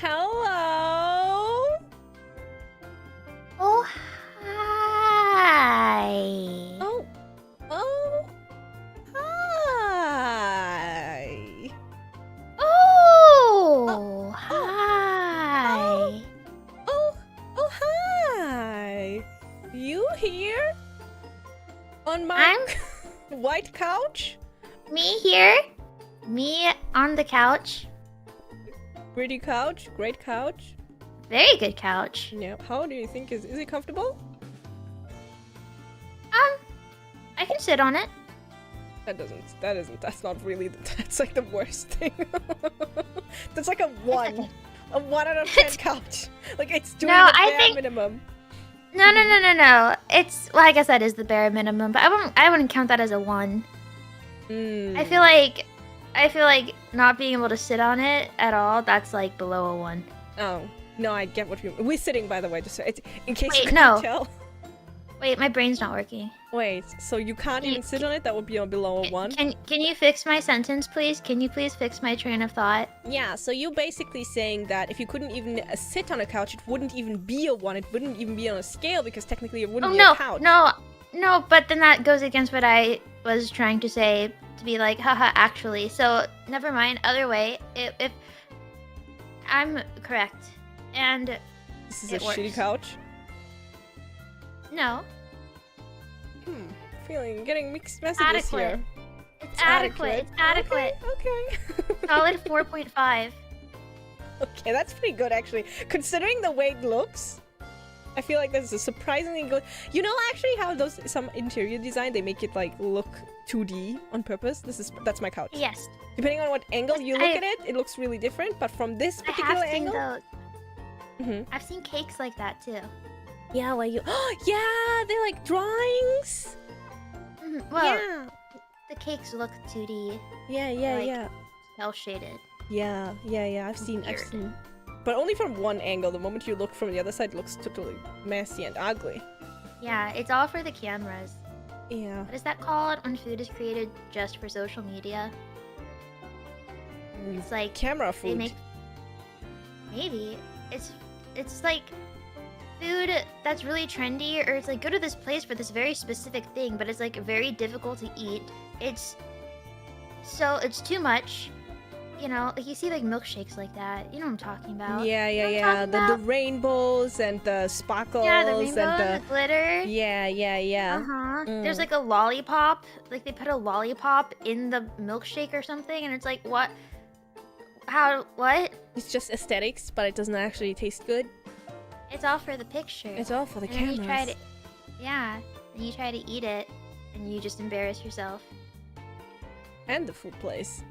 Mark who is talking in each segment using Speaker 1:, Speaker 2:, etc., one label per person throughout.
Speaker 1: Hello.
Speaker 2: Oh, hi.
Speaker 1: Oh. Oh. Hi.
Speaker 2: Oh, hi.
Speaker 1: Oh, hi. You here? On my white couch?
Speaker 2: Me here. Me on the couch.
Speaker 1: Pretty couch? Great couch?
Speaker 2: Very good couch.
Speaker 1: Yeah. How do you think is it comfortable?
Speaker 2: I can sit on it.
Speaker 1: That's not really, that's like the worst thing. That's like a 1 out of 10 couch. Like it's doing the bare minimum.
Speaker 2: No. It's, well, I guess that is the bare minimum, but I wouldn't count that as a 1. I feel like not being able to sit on it at all, that's like below a 1.
Speaker 1: Oh, no, I get what you mean. We're sitting, by the way, just so it's, in case you
Speaker 2: Wait,
Speaker 1: can't tell.
Speaker 2: Wait, my brain's not working.
Speaker 1: Wait, so you can't even sit on it? That would be below a 1?
Speaker 2: Can you fix my sentence, please? Can you please fix my train of thought?
Speaker 1: Yeah, so you're basically saying that if you couldn't even sit on a couch, it wouldn't even be a 1. It wouldn't even be on a scale because technically it wouldn't be a couch.
Speaker 2: No, but then that goes against what I was trying to say, to be like, haha, actually. So, never mind. Other way, if I'm correct, and
Speaker 1: this is a shitty couch?
Speaker 2: No.
Speaker 1: Getting mixed messages here.
Speaker 2: It's adequate. It's adequate.
Speaker 1: Okay.
Speaker 2: Solid 4.5.
Speaker 1: Okay, that's pretty good actually. Considering the way it looks, I feel like this is surprisingly good. You know actually how some interior design, they make it like look 2D on purpose? That's my couch.
Speaker 2: Yes.
Speaker 1: Depending on what angle you look at it, it looks really different, but from this particular angle...
Speaker 2: I have seen those. I've seen cakes like that too.
Speaker 1: Yeah, like you... yeah, they're like drawings!
Speaker 2: Well,
Speaker 1: yeah.
Speaker 2: The cakes look 2D.
Speaker 1: Yeah.
Speaker 2: Cel-shaded.
Speaker 1: Yeah, I've seen. But only from one angle. The moment you look from the other side, it looks totally messy and ugly.
Speaker 2: Yeah, it's all for the cameras.
Speaker 1: Yeah.
Speaker 2: What is that called when food is created just for social media? It's like
Speaker 1: camera food.
Speaker 2: Maybe it's like food that's really trendy, or it's like go to this place for this very specific thing, but it's like very difficult to eat. It's too much. You know, like you see like milkshakes like that. You know what I'm talking about.
Speaker 1: Yeah. The rainbows and the sparkles.
Speaker 2: Yeah, the rainbow
Speaker 1: and
Speaker 2: the glitter.
Speaker 1: Yeah.
Speaker 2: There's like a lollipop. Like they put a lollipop in the milkshake or something, and it's like, what? How? What?
Speaker 1: It's just aesthetics, but it doesn't actually taste good.
Speaker 2: It's all for the picture.
Speaker 1: It's all for the cameras.
Speaker 2: And you try to eat it, and you just embarrass yourself.
Speaker 1: And the food place.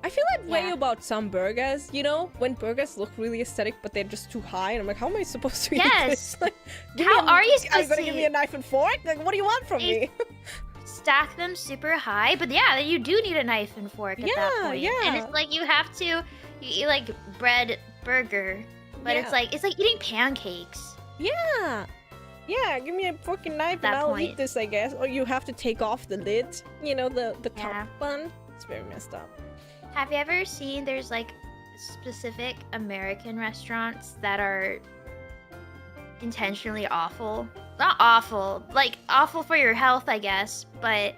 Speaker 1: I feel that way about some burgers, you know? When burgers look really aesthetic, but they're just too high, and I'm like, how am I supposed to eat this? Like,
Speaker 2: how are you supposed to?
Speaker 1: Are you gonna give me a knife and fork? Like, what do you want from me?
Speaker 2: Stack them super high, but yeah, you do need a knife and fork at that point.
Speaker 1: Yeah.
Speaker 2: And it's like you eat like bread burger, but it's like eating pancakes.
Speaker 1: Yeah, give me a fork and knife and I'll eat this, I guess. Or you have to take off the lid, you know, the top one. It's very messed up.
Speaker 2: Have you ever seen there's like specific American restaurants that are intentionally awful? Not awful, like awful for your health, I guess, but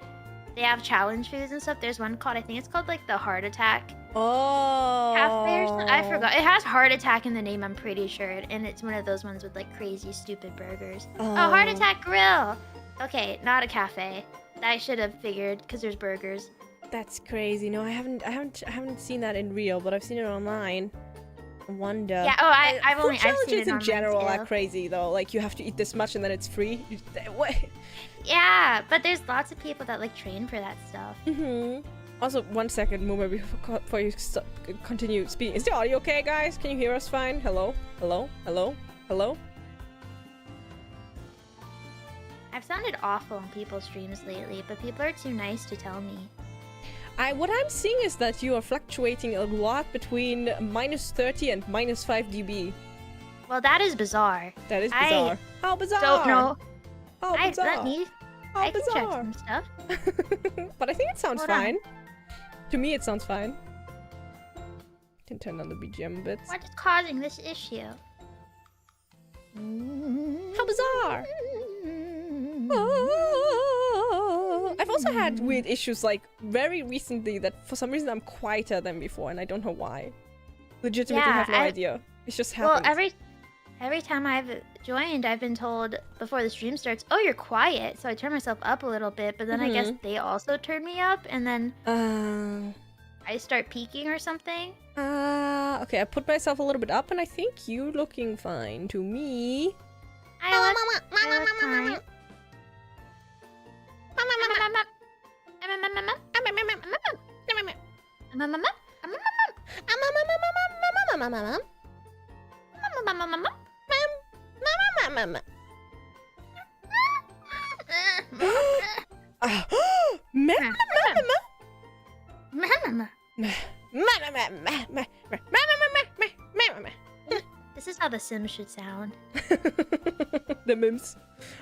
Speaker 2: they have challenge foods and stuff. There's one called, I think it's called like the Heart Attack Cafe or something. I forgot. It has Heart Attack in the name, I'm pretty sure, and it's one of those ones with like crazy stupid burgers. Oh, Heart Attack Grill. Okay, not a cafe. I should have figured because there's burgers.
Speaker 1: That's crazy. No, I haven't seen that in real, but I've seen it online. I wonder.
Speaker 2: Yeah. Oh, I've seen it
Speaker 1: in general are crazy though. Like you have to eat this much and then it's free. What?
Speaker 2: Yeah, but there's lots of people that like train for that stuff.
Speaker 1: Also, 1 second, Mumei, before you continue speaking. Is the audio okay, guys? Can you hear us fine? Hello?
Speaker 2: I've sounded awful on people's streams lately, but people are too nice to tell me.
Speaker 1: What I'm seeing is that you are fluctuating a lot between -30 and -5 dB.
Speaker 2: Well, that is bizarre.
Speaker 1: That is bizarre. How bizarre?
Speaker 2: Don't know.
Speaker 1: How bizarre?
Speaker 2: I can check some stuff.
Speaker 1: But I think it sounds fine. To me, it sounds fine. Can turn on the BGM a bit.
Speaker 2: What is causing this issue?
Speaker 1: How bizarre! Oh. I've also had weird issues like very recently that for some reason I'm quieter than before and I don't know why. Legitimately have no idea. It's just happened.
Speaker 2: Well, every time I've joined, I've been told before the stream starts, "Oh, you're quiet." So I turn myself up a little bit, but then I guess they also turn me up, and then I start peaking or something.
Speaker 1: Okay, I put myself a little bit up, and I think you're looking fine to me.
Speaker 2: I look fine. This is how the Sims should sound.
Speaker 1: The mims.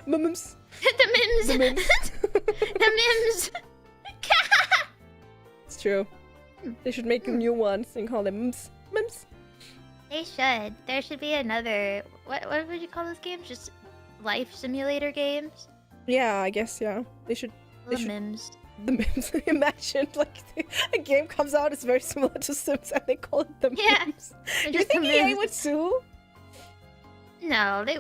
Speaker 1: Mims.
Speaker 2: The mims.
Speaker 1: The mims.
Speaker 2: The mims.
Speaker 1: It's true. They should make new ones and call them mims. Mims.
Speaker 2: They should. There should be another. What would you call those games? Just life simulator games?
Speaker 1: Yeah, I guess, yeah. They should.
Speaker 2: The mims.
Speaker 1: The mims. Imagine, like, a game comes out, it's very similar to Sims, and they call it the mims. Do you think EA would sue?
Speaker 2: No, they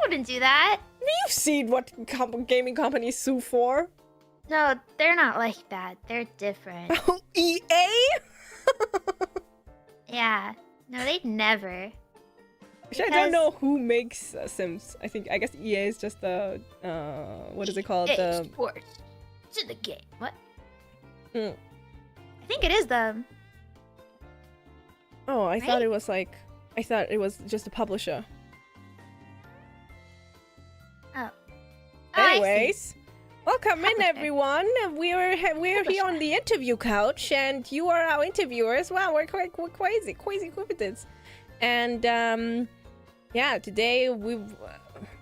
Speaker 2: wouldn't do that.
Speaker 1: You've seen what gaming companies sue for.
Speaker 2: No, they're not like that. They're different.
Speaker 1: Oh, EA?
Speaker 2: Yeah. No, they'd never.
Speaker 1: Actually, I don't know who makes Sims. I guess EA is just the what is it called?
Speaker 2: The sports. It's in the game. What? I think it is them.
Speaker 1: Oh, I thought it was like I thought it was just a publisher.
Speaker 2: Oh.
Speaker 1: Anyways, welcome in everyone. We're here on the interview couch, and you are our interviewer as well. We're crazy coincidence. And yeah, today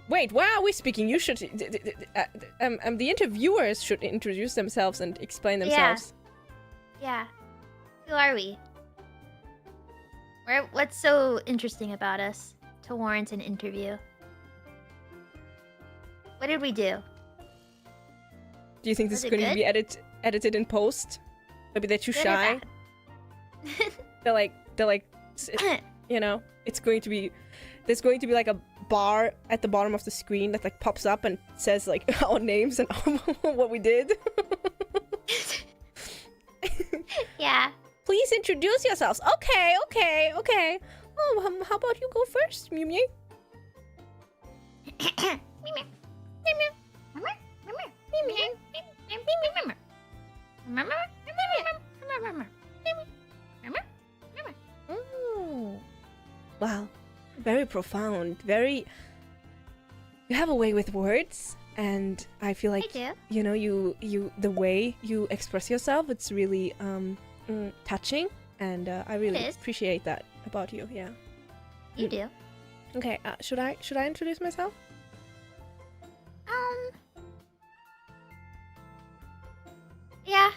Speaker 1: wait, why are we speaking? You should the interviewers should introduce themselves and explain themselves.
Speaker 2: Yeah. Who are we? What's so interesting about us to warrant an interview? What did we do?
Speaker 1: Do you think this is going to be edited in post? Maybe they're too shy. they're like, you know, it's going to be. There's going to be like a bar at the bottom of the screen that like pops up and says like our names and what we did.
Speaker 2: Yeah.
Speaker 1: Please introduce yourselves. Okay. Oh, how about you go first, Mumei? Wow, very profound. You have a way with words, and I feel like you know the way you express yourself. It's really touching, and I really appreciate that about you. Yeah,
Speaker 2: you do.
Speaker 1: Okay, should I introduce myself?
Speaker 2: Yeah.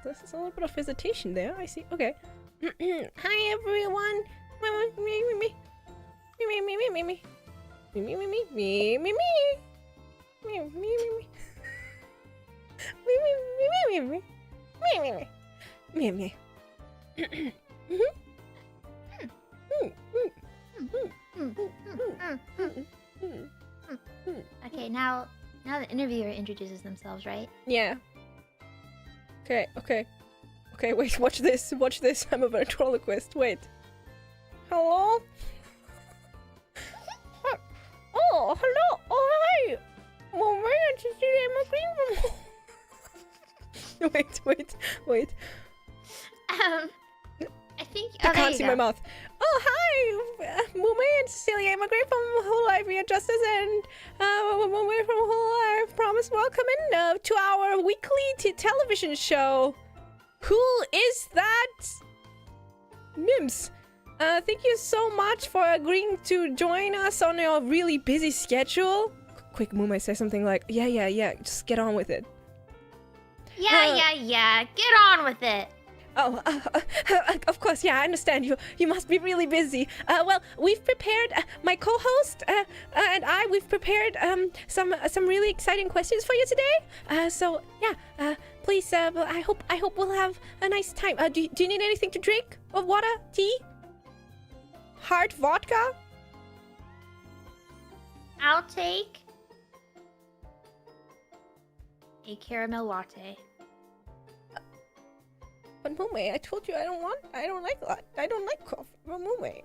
Speaker 1: This is a little bit of hesitation there. I see. Okay. Hi everyone.
Speaker 2: Okay, now the interviewer introduces themselves, right?
Speaker 1: Yeah. Okay, wait, watch this. I'm a ventriloquist. Wait. Hello? Oh, hello. Oh, hi. Mumei and Wait.
Speaker 2: I think
Speaker 1: I can't see my mouth. Oh, hi. Mumei and Cecilia immigrate from Hololive Readjusters, and Mumei from Hololive promise welcome in to our weekly television show. Who is that? Mims. Thank you so much for agreeing to join us on your really busy schedule. Quick, Mumei, say something like, yeah, just get on with it.
Speaker 2: Yeah, get on with it.
Speaker 1: Oh, of course, yeah, I understand. You must be really busy. Well, we've prepared, my co-host and we've prepared some really exciting questions for you today. So yeah, please, I hope we'll have a nice time. Do you need anything to drink? Or water, tea, hard vodka?
Speaker 2: I'll take a caramel latte.
Speaker 1: But Mumei, I told you I don't like coffee. But Mumei,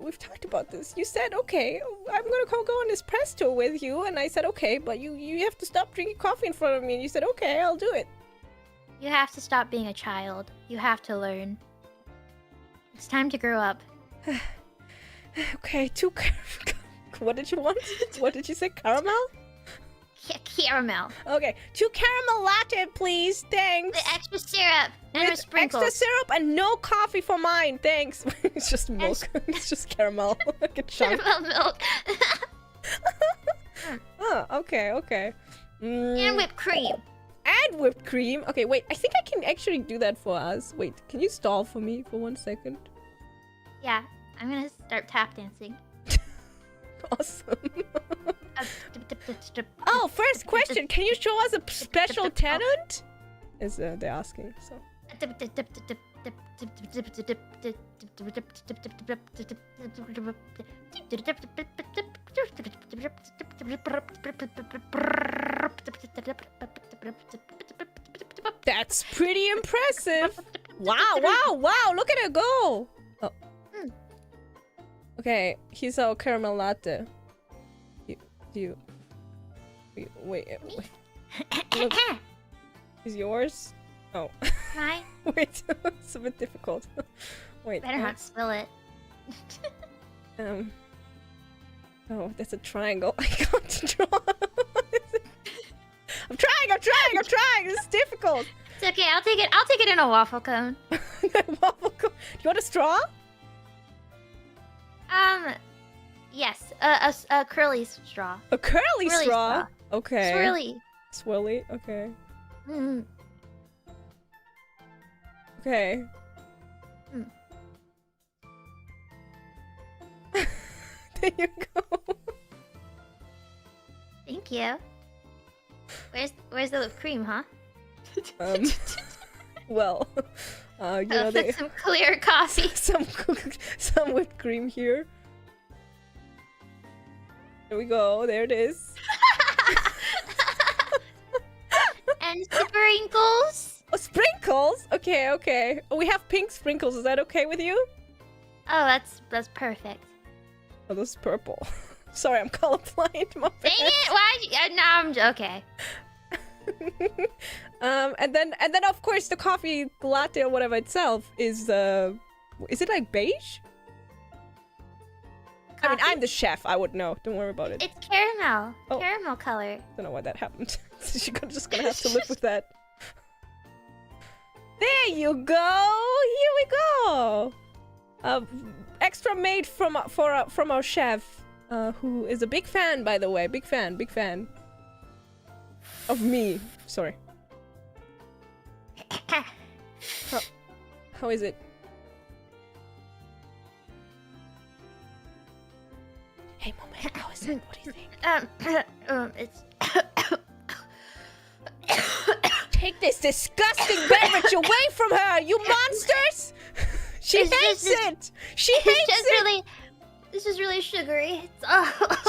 Speaker 1: we've talked about this. You said, okay, I'm gonna go on this press tour with you, and I said, okay, but you have to stop drinking coffee in front of me, and you said, okay, I'll do it.
Speaker 2: You have to stop being a child. You have to learn. It's time to grow up.
Speaker 1: Okay, what did you want? What did you say? Caramel?
Speaker 2: Caramel.
Speaker 1: Okay, 2 caramel latte, please. Thanks.
Speaker 2: The extra syrup and
Speaker 1: with
Speaker 2: sprinkles.
Speaker 1: Extra syrup and no coffee for mine. Thanks. It's just milk. It's just caramel. Like a chunk.
Speaker 2: Caramel milk.
Speaker 1: Oh, okay.
Speaker 2: And whipped cream.
Speaker 1: And whipped cream. Okay, wait. I think I can actually do that for us. Wait, can you stall for me for 1 second?
Speaker 2: Yeah, I'm gonna start tap dancing.
Speaker 1: Awesome. Oh, first question. Can you show us a special talent? Is they're asking, so. That's pretty impressive. Wow. Look at her go. Oh. Okay, here's our caramel latte. Wait. Look, is yours? Oh.
Speaker 2: Mine?
Speaker 1: Wait, it's a bit difficult. Wait.
Speaker 2: Better not spill it.
Speaker 1: Oh, that's a triangle. I can't draw. I'm trying. This is difficult.
Speaker 2: It's okay. I'll take it in a waffle cone.
Speaker 1: Waffle cone. Do you want a straw?
Speaker 2: Yes. A curly straw.
Speaker 1: A curly straw? Okay.
Speaker 2: Swirly.
Speaker 1: Okay.
Speaker 2: Mm.
Speaker 1: Okay.
Speaker 2: Mm.
Speaker 1: There you go.
Speaker 2: Thank you. Where's the whipped cream, huh?
Speaker 1: Well, you know,
Speaker 2: put some clear coffee.
Speaker 1: some whipped cream here. There we go. There it is.
Speaker 2: And sprinkles.
Speaker 1: Oh, sprinkles? Okay. We have pink sprinkles. Is that okay with you?
Speaker 2: Oh, that's perfect.
Speaker 1: Oh, this is purple. Sorry, I'm colorblind. My
Speaker 2: Dang it! Why? No, I'm okay.
Speaker 1: And then of course the coffee latte or whatever itself is it like beige? Coffee? I mean, I'm the chef. I would know. Don't worry about it.
Speaker 2: It's caramel.
Speaker 1: Oh.
Speaker 2: Caramel color.
Speaker 1: Don't know why that happened. You're just gonna have to live with that. There you go. Here we go. Extra made from our chef, who is a big fan, by the way. Big fan of me. Sorry. How is it? Hey, Mumei, how is it? What do you think?
Speaker 2: It's.
Speaker 1: Take this disgusting beverage away from her, you monsters! She hates it! She hates it!
Speaker 2: This is really sugary.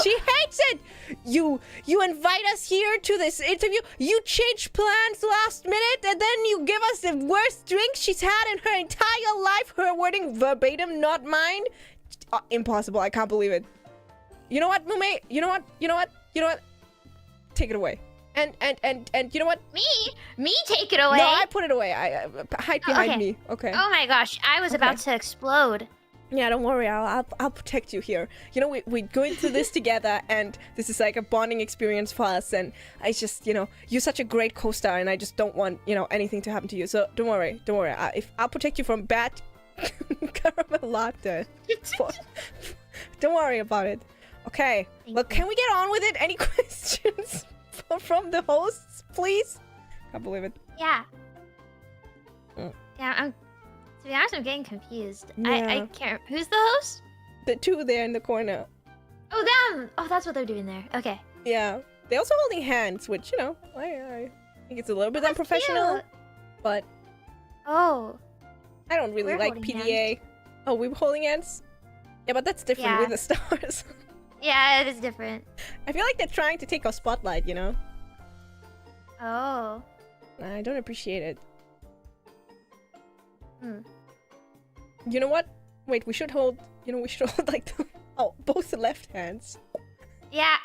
Speaker 1: She hates it! You invite us here to this interview, you change plans last minute, and then you give us the worst drink she's had in her entire life, her wording verbatim, not mine. Impossible, I can't believe it. You know what, Mumei? You know what? Take it away. And you know what?
Speaker 2: Me take it away.
Speaker 1: No, I put it away. I hide behind me. Okay.
Speaker 2: Oh my gosh, I was about to explode.
Speaker 1: Yeah, don't worry. I'll protect you here. You know, we're going through this together, and this is like a bonding experience for us. And I just, you know, you're such a great co-star, and I just don't want, you know, anything to happen to you. So don't worry. I'll protect you from bad caramel latte. Don't worry about it. Okay. Well, can we get on with it? Any questions from the hosts, please? Can't believe it.
Speaker 2: Yeah.
Speaker 1: Mm.
Speaker 2: Yeah, To be honest, I'm getting confused.
Speaker 1: Yeah.
Speaker 2: I can't. Who's the host?
Speaker 1: The two there in the corner.
Speaker 2: Oh, them! Oh, that's what they're doing there. Okay.
Speaker 1: Yeah. They're also holding hands, which, you know, I think it's a little bit unprofessional.
Speaker 2: Cute.
Speaker 1: But
Speaker 2: Oh.
Speaker 1: I don't really
Speaker 2: We're
Speaker 1: like
Speaker 2: holding
Speaker 1: PDA. Oh, we're holding hands? Yeah, but that's different
Speaker 2: Yeah.
Speaker 1: with the stars.
Speaker 2: Yeah, it is different.
Speaker 1: I feel like they're trying to take our spotlight, you know?
Speaker 2: Oh.
Speaker 1: I don't appreciate it.
Speaker 2: Hmm.
Speaker 1: You know what? Wait, we should hold... You know, we should hold, like, the... Oh, both the left hands.
Speaker 2: Yeah.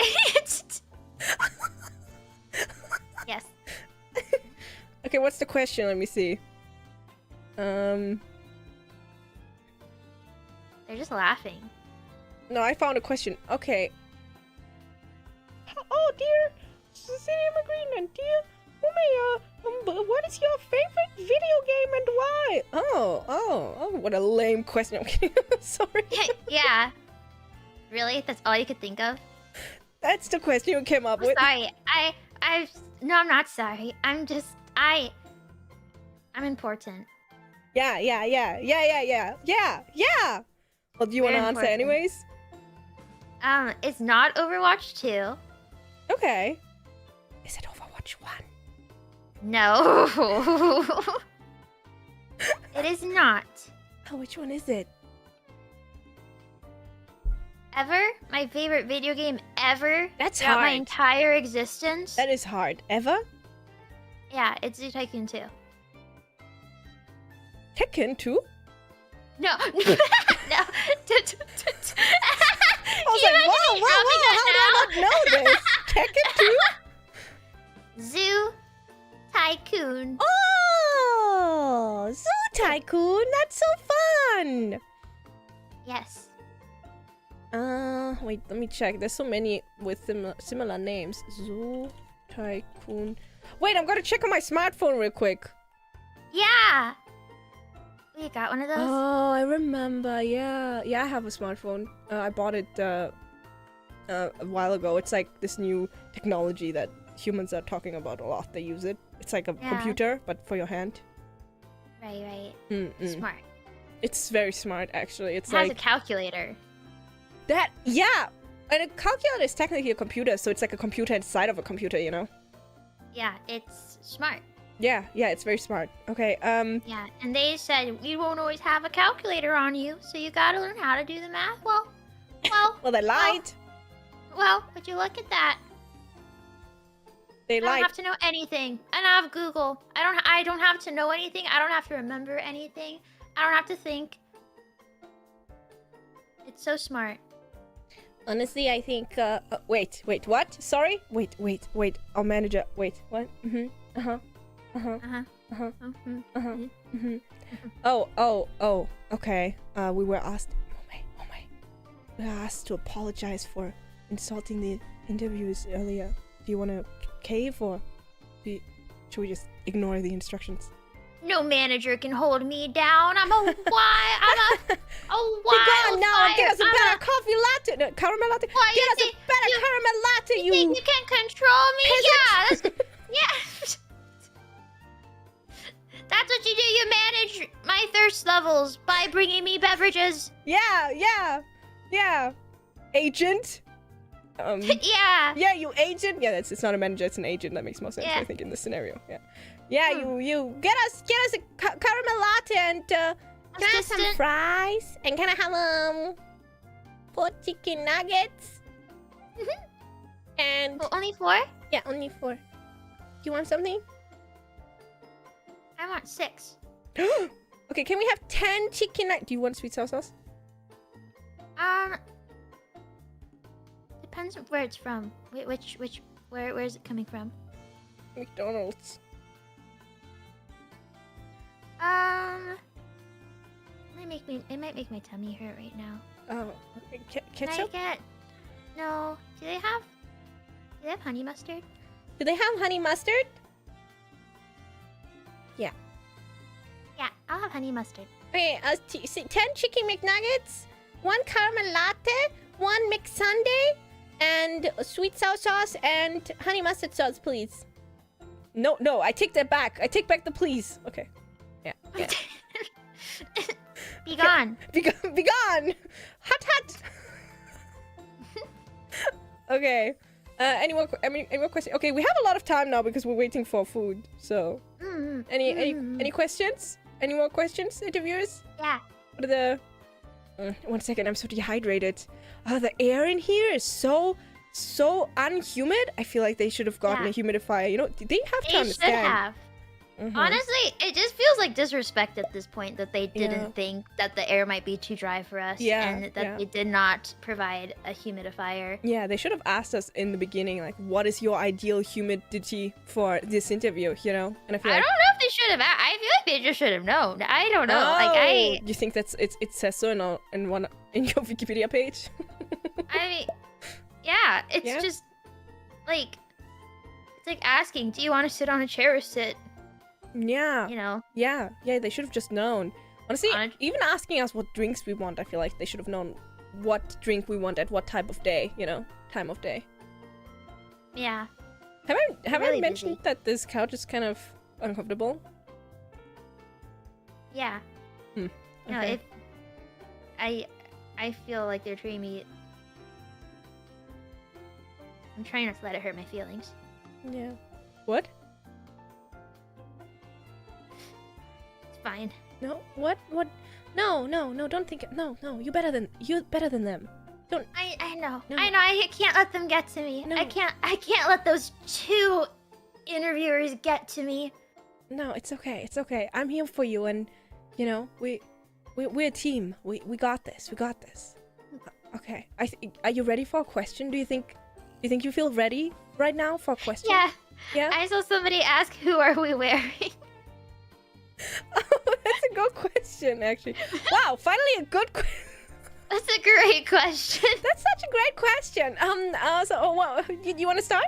Speaker 2: Yes.
Speaker 1: Okay, what's the question? Let me see.
Speaker 2: They're just laughing.
Speaker 1: No, I found a question. Okay. Oh, dear City Immigrant, dear Mumei, what is your favorite video game and why? Oh, what a lame question. I'm kidding. Sorry.
Speaker 2: Yeah. Really? That's all you could think of?
Speaker 1: That's the question you came up
Speaker 2: I'm
Speaker 1: with.
Speaker 2: sorry. No, I'm not sorry. I'm important.
Speaker 1: Yeah. Well, do you want to
Speaker 2: Very
Speaker 1: answer
Speaker 2: important.
Speaker 1: anyways?
Speaker 2: It's not Overwatch 2.
Speaker 1: Okay. Is it Overwatch 1?
Speaker 2: No. It is not.
Speaker 1: Oh, which one is it?
Speaker 2: Ever? My favorite video game ever?
Speaker 1: That's
Speaker 2: throughout my
Speaker 1: hard.
Speaker 2: entire existence?
Speaker 1: That is hard. Ever?
Speaker 2: Yeah, it's Zoo Tycoon 2.
Speaker 1: Tekken 2?
Speaker 2: No. No.
Speaker 1: I was like, whoa, how do I not know this? Tekken 2?
Speaker 2: Zoo Tycoon.
Speaker 1: Oh, Zoo Tycoon, that's so fun!
Speaker 2: Yes.
Speaker 1: Wait, let me check. There's so many with similar names. Zoo Tycoon. Wait, I'm gonna check on my smartphone real quick.
Speaker 2: Yeah. You got one of those?
Speaker 1: Oh, I remember. Yeah, I have a smartphone. I bought it a while ago. It's like this new technology that humans are talking about a lot. They use it. It's like a computer, but for your hand.
Speaker 2: Right.
Speaker 1: Mm-mm.
Speaker 2: Smart.
Speaker 1: It's very smart, actually. It's
Speaker 2: It has
Speaker 1: like
Speaker 2: a calculator.
Speaker 1: that. Yeah, and a calculator is technically a computer, so it's like a computer inside of a computer, you know?
Speaker 2: Yeah, it's smart.
Speaker 1: Yeah, it's very smart. Okay,
Speaker 2: Yeah, and they said we won't always have a calculator on you, so you gotta learn how to do the math. Well,
Speaker 1: well, they lied.
Speaker 2: well, would you look at that?
Speaker 1: They
Speaker 2: I don't
Speaker 1: lied.
Speaker 2: have to know anything. And I have Google. I don't have to know anything. I don't have to remember anything. I don't have to think. It's so smart.
Speaker 1: Honestly, I think, wait, what? Sorry? Wait, our manager, wait, what? Oh, okay. We were asked, Mumei, we were asked to apologize for insulting the interviews earlier. Do you want to cave, or should we just ignore the instructions?
Speaker 2: No manager can hold me down. I'm a wild.
Speaker 1: Be gone now! Get us a better coffee latte! No, caramel latte!
Speaker 2: Why,
Speaker 1: Get us a better caramel latte,
Speaker 2: You think you can control me?
Speaker 1: peasant.
Speaker 2: Yeah, that's what you do. You manage my thirst levels by bringing me beverages.
Speaker 1: Yeah! Agent?
Speaker 2: Yeah.
Speaker 1: Yeah, you agent? Yeah, it's not a manager, it's an agent. That makes more sense,
Speaker 2: Yeah.
Speaker 1: I think, in this scenario. Yeah, you get us a caramel latte and can I have some
Speaker 2: Assistant.
Speaker 1: fries? And can I have 4 chicken nuggets? And
Speaker 2: Well, only 4?
Speaker 1: yeah, only 4. Do you want something?
Speaker 2: I want 6.
Speaker 1: Okay, can we have 10 chicken nuggets? Do you want sweet sour sauce?
Speaker 2: Depends on where it's from. Where is it coming from?
Speaker 1: McDonald's.
Speaker 2: It might make my tummy hurt right now.
Speaker 1: Oh, okay.
Speaker 2: Can
Speaker 1: Ketchup?
Speaker 2: I get? No. Do they have honey mustard?
Speaker 1: Do they have honey mustard?
Speaker 2: Yeah, I'll have honey mustard.
Speaker 1: Okay, 10 chicken McNuggets, 1 caramel latte, 1 McSundae, and sweet sour sauce and honey mustard sauce, please. No, I take that back. I take back the please. Okay. Yeah.
Speaker 2: Be gone.
Speaker 1: Be gone. Hot. Okay. Any more questions? Okay, we have a lot of time now because we're waiting for food. So, any questions? Any more questions, interviewers?
Speaker 2: Yeah.
Speaker 1: What are the? 1 second, I'm so dehydrated. The air in here is so unhumid. I feel like they should have gotten a humidifier. You know, they have to understand.
Speaker 2: They should have. Honestly, it just feels like disrespect at this point that they didn't think that the air might be too dry for us and that they did not provide a humidifier.
Speaker 1: Yeah, they should have asked us in the beginning, like, what is your ideal humidity for this interview, you know? And I don't
Speaker 2: know if they should have. I feel like they just should have known. I don't know.
Speaker 1: You think it says so in your Wikipedia page?
Speaker 2: I mean, yeah, it's just like it's like asking, do you want to sit on a chair or sit?
Speaker 1: Yeah.
Speaker 2: You know?
Speaker 1: Yeah, they should have just known. Honestly, even asking us what drinks we want, I feel like they should have known what drink we want at what type of day, you know? Time of day.
Speaker 2: Yeah.
Speaker 1: Have I mentioned that this couch is kind of uncomfortable?
Speaker 2: Yeah.
Speaker 1: Okay.
Speaker 2: No, I feel like they're treating me... I'm trying not to let it hurt my feelings.
Speaker 1: Yeah. What?
Speaker 2: Fine.
Speaker 1: No, what? No, don't think it. No, you're better than them. Don't.
Speaker 2: I know.
Speaker 1: No.
Speaker 2: I know. I can't let them get to me.
Speaker 1: No.
Speaker 2: I can't let those two interviewers get to me.
Speaker 1: No, it's okay. I'm here for you, and you know, we're a team. We got this. Okay. Are you ready for a question? Do you think you feel ready right now for a question?
Speaker 2: Yeah.
Speaker 1: Yeah.
Speaker 2: I saw somebody ask, "Who are we wearing?"
Speaker 1: Oh, that's a good question, actually. Wow, finally a good question.
Speaker 2: That's a great question.
Speaker 1: That's such a great question. You want to start?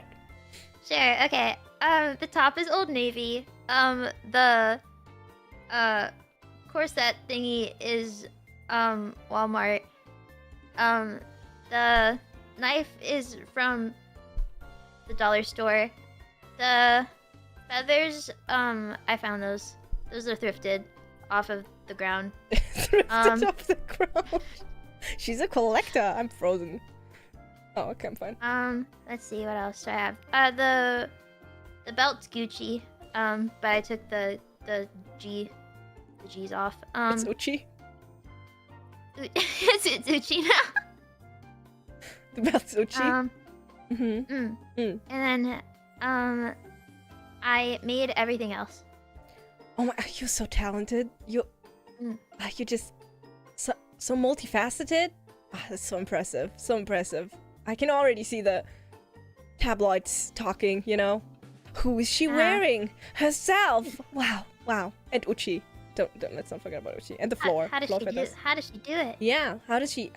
Speaker 2: Sure. Okay. The top is Old Navy. The corset thingy is Walmart. The knife is from the dollar store. The feathers, I found those. Those are thrifted off of the ground.
Speaker 1: Thrifted off the ground. She's a collector. I'm frozen. Oh, okay, I'm fine.
Speaker 2: Let's see, what else do I have? The belt's Gucci. But I took the G's off.
Speaker 1: It's Uchi.
Speaker 2: It's Uchi now.
Speaker 1: The belt's Uchi.
Speaker 2: And then I made everything else.
Speaker 1: Oh my, you're so talented. You're just so multifaceted. That's so impressive. I can already see the tabloids talking, you know. Who is she wearing? Herself. Wow. And Uchi. Don't let's not forget about Uchi. And the floor.
Speaker 2: How does she do it?
Speaker 1: Yeah. How does she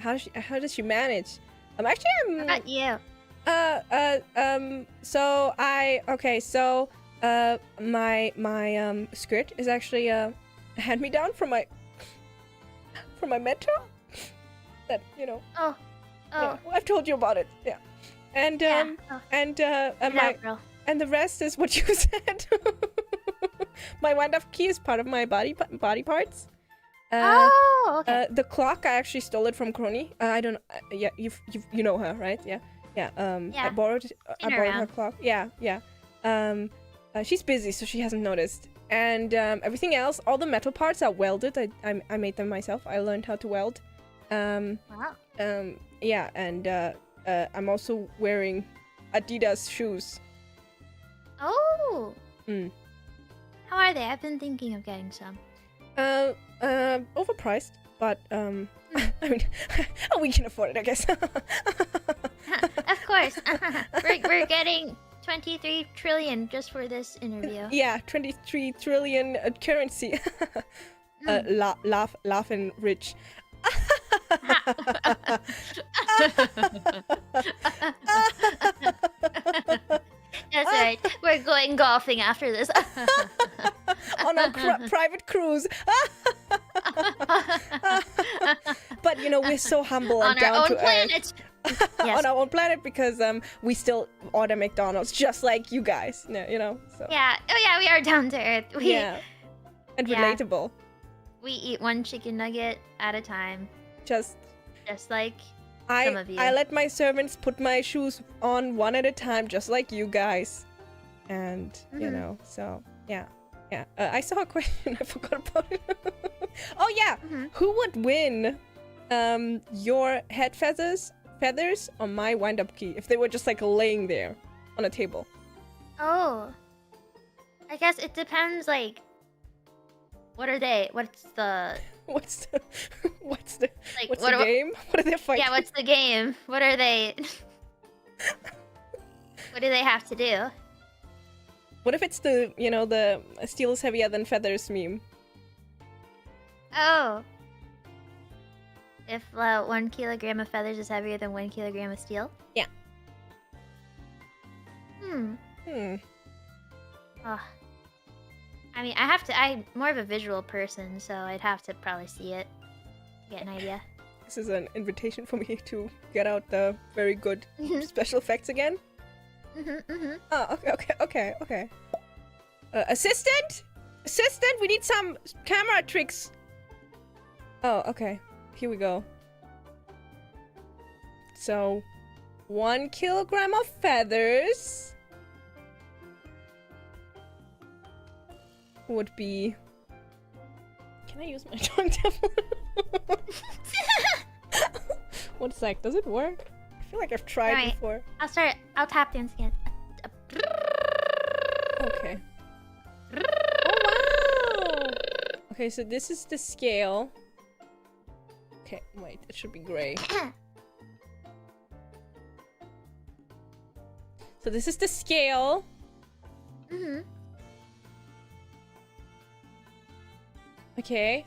Speaker 1: manage? I'm
Speaker 2: What about you?
Speaker 1: My skirt is actually a hand-me-down from my mentor. That, you know.
Speaker 2: Oh.
Speaker 1: Yeah, I've told you about it. Yeah. And the rest is what you said. My wind-up key is part of my body parts.
Speaker 2: Okay.
Speaker 1: The clock, I actually stole it from Crony. I don't. Yeah, you know her, right? Yeah. I borrowed her clock. Yeah. She's busy, so she hasn't noticed. And everything else, all the metal parts are welded. I made them myself. I learned how to weld.
Speaker 2: Wow.
Speaker 1: Yeah, and I'm also wearing Adidas shoes.
Speaker 2: Oh. How are they? I've been thinking of getting some.
Speaker 1: Overpriced, but I mean, we can afford it, I guess.
Speaker 2: Of course. We're getting 23 trillion just for this interview.
Speaker 1: Yeah, 23 trillion currency. Laugh and rich.
Speaker 2: That's right. We're going golfing after this.
Speaker 1: On a private cruise. But you know, we're so humble and down to earth.
Speaker 2: Yes.
Speaker 1: On our own planet, because we still order McDonald's just like you guys. You know. So.
Speaker 2: Yeah. Oh yeah, we are down to earth.
Speaker 1: And relatable.
Speaker 2: We eat one chicken nugget at a time.
Speaker 1: Just
Speaker 2: like some of you.
Speaker 1: I let my servants put my shoes on one at a time, just like you guys. And, you know, so, yeah. Yeah. I saw a question. I forgot about it. Oh, yeah. Who would win your head feathers or my wind-up key if they were just, like, laying there on a table?
Speaker 2: Oh. I guess it depends, like... What are they? What's the
Speaker 1: game? What are they fighting?
Speaker 2: Yeah, what's the game? What are they? What do they have to do?
Speaker 1: What if it's the, you know, the steel is heavier than feathers meme?
Speaker 2: Oh. If 1 kilogram of feathers is heavier than 1 kilogram of steel?
Speaker 1: Yeah.
Speaker 2: Oh. I mean, I'm more of a visual person, so I'd have to probably see it to get an idea.
Speaker 1: This is an invitation for me to get out the very good special effects again. Oh, okay. Assistant, we need some camera tricks. Oh, okay. Here we go. So, 1 kilogram of feathers would be... Can I use my tongue tablet? One sec, does it work? I feel like I've tried before.
Speaker 2: I'll tap dance again.
Speaker 1: Okay. Oh wow! Okay, so this is the scale. Okay, wait, it should be gray. So this is the scale. Okay.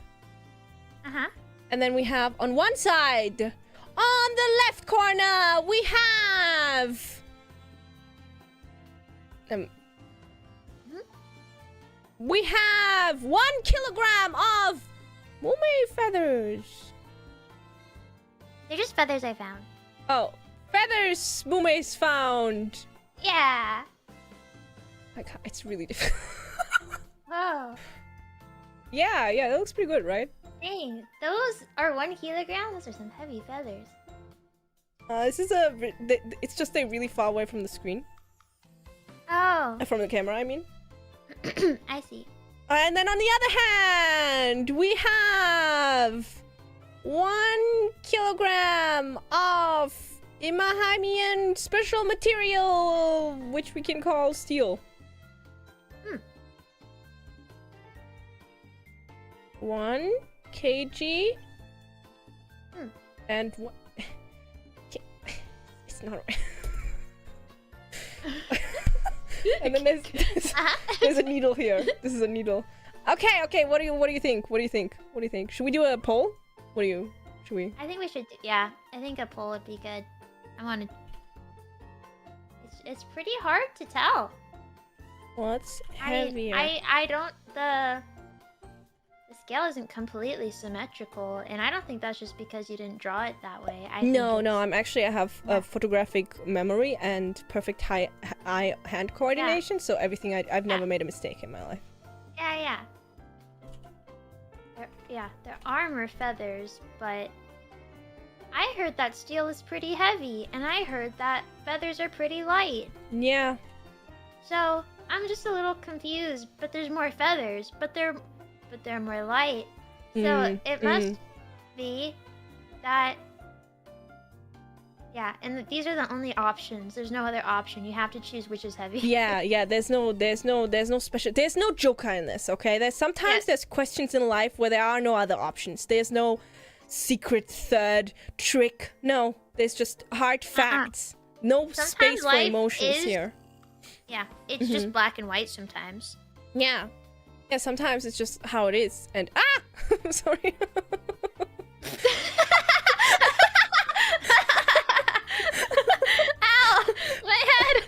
Speaker 1: And then we have on one side, on the left corner, we have we have 1 kilogram of Mumei feathers.
Speaker 2: They're just feathers I found.
Speaker 1: Oh, feathers Mumei's found.
Speaker 2: Yeah.
Speaker 1: It's really difficult.
Speaker 2: Oh.
Speaker 1: Yeah, that looks pretty good, right?
Speaker 2: Dang, those are 1 kilogram? Those are some heavy feathers.
Speaker 1: This is it's just they're really far away from the screen.
Speaker 2: Oh.
Speaker 1: From the camera, I mean.
Speaker 2: I see.
Speaker 1: And then on the other hand, we have 1 kilogram of Immersion special material, which we can call steel. 1 kg. And what? It's not right. And then there's a needle here. This is a needle. Okay. What do you think? Should we do a poll? Should we?
Speaker 2: I think we should. Yeah, I think a poll would be good. It's pretty hard to tell.
Speaker 1: What's heavier?
Speaker 2: I don't. The scale isn't completely symmetrical, and I don't think that's just because you didn't draw it that way. I
Speaker 1: have a photographic memory and perfect eye-hand coordination, so everything I've never made a mistake in my life.
Speaker 2: Yeah. There are more feathers, but I heard that steel is pretty heavy, and I heard that feathers are pretty light.
Speaker 1: Yeah.
Speaker 2: So I'm just a little confused. But there's more feathers, but they're more light. So it must be that. Yeah, and these are the only options. There's no other option. You have to choose which is heavy.
Speaker 1: Yeah. There's no special. There's no joker in this. Okay. There's questions in life where there are no other options. There's no secret third trick. No, there's just hard facts. No space for emotions here.
Speaker 2: Yeah, it's just black and white sometimes.
Speaker 1: Yeah, sometimes it's just how it is. And sorry.
Speaker 2: Ow! My head!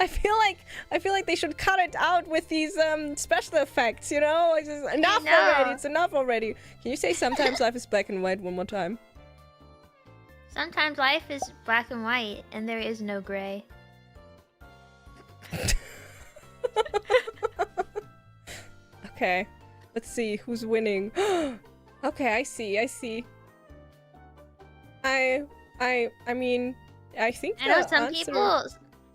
Speaker 1: I feel like they should cut it out with these special effects, you know? It's just enough already. It's enough already. Can you say sometimes life is black and white one more time?
Speaker 2: Sometimes life is black and white, and there is no gray.
Speaker 1: Okay. Let's see who's winning. Okay, I see. I mean, I think
Speaker 2: I know
Speaker 1: the
Speaker 2: some
Speaker 1: answer...
Speaker 2: people.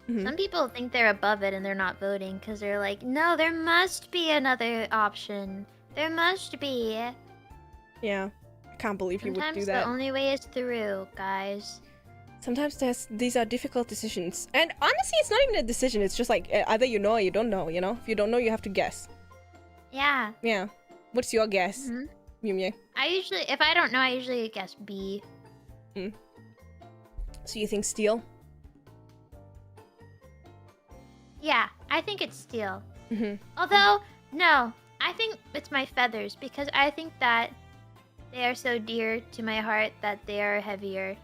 Speaker 1: Mhm.
Speaker 2: Some people think they're above it and they're not voting because they're like, no, there must be another option. There must be.
Speaker 1: Yeah, I can't believe you would do
Speaker 2: Sometimes
Speaker 1: that.
Speaker 2: the only way is through, guys.
Speaker 1: Sometimes these are difficult decisions. And honestly, it's not even a decision. It's just like either you know or you don't know, you know? If you don't know, you have to guess.
Speaker 2: Yeah.
Speaker 1: Yeah. What's your guess, Mumei?
Speaker 2: If I don't know, I usually guess B.
Speaker 1: So you think steel?
Speaker 2: Yeah, I think it's steel.
Speaker 1: Mm-hmm.
Speaker 2: Although, no, I think it's my feathers because I think that they are so dear to my heart that they are heavier.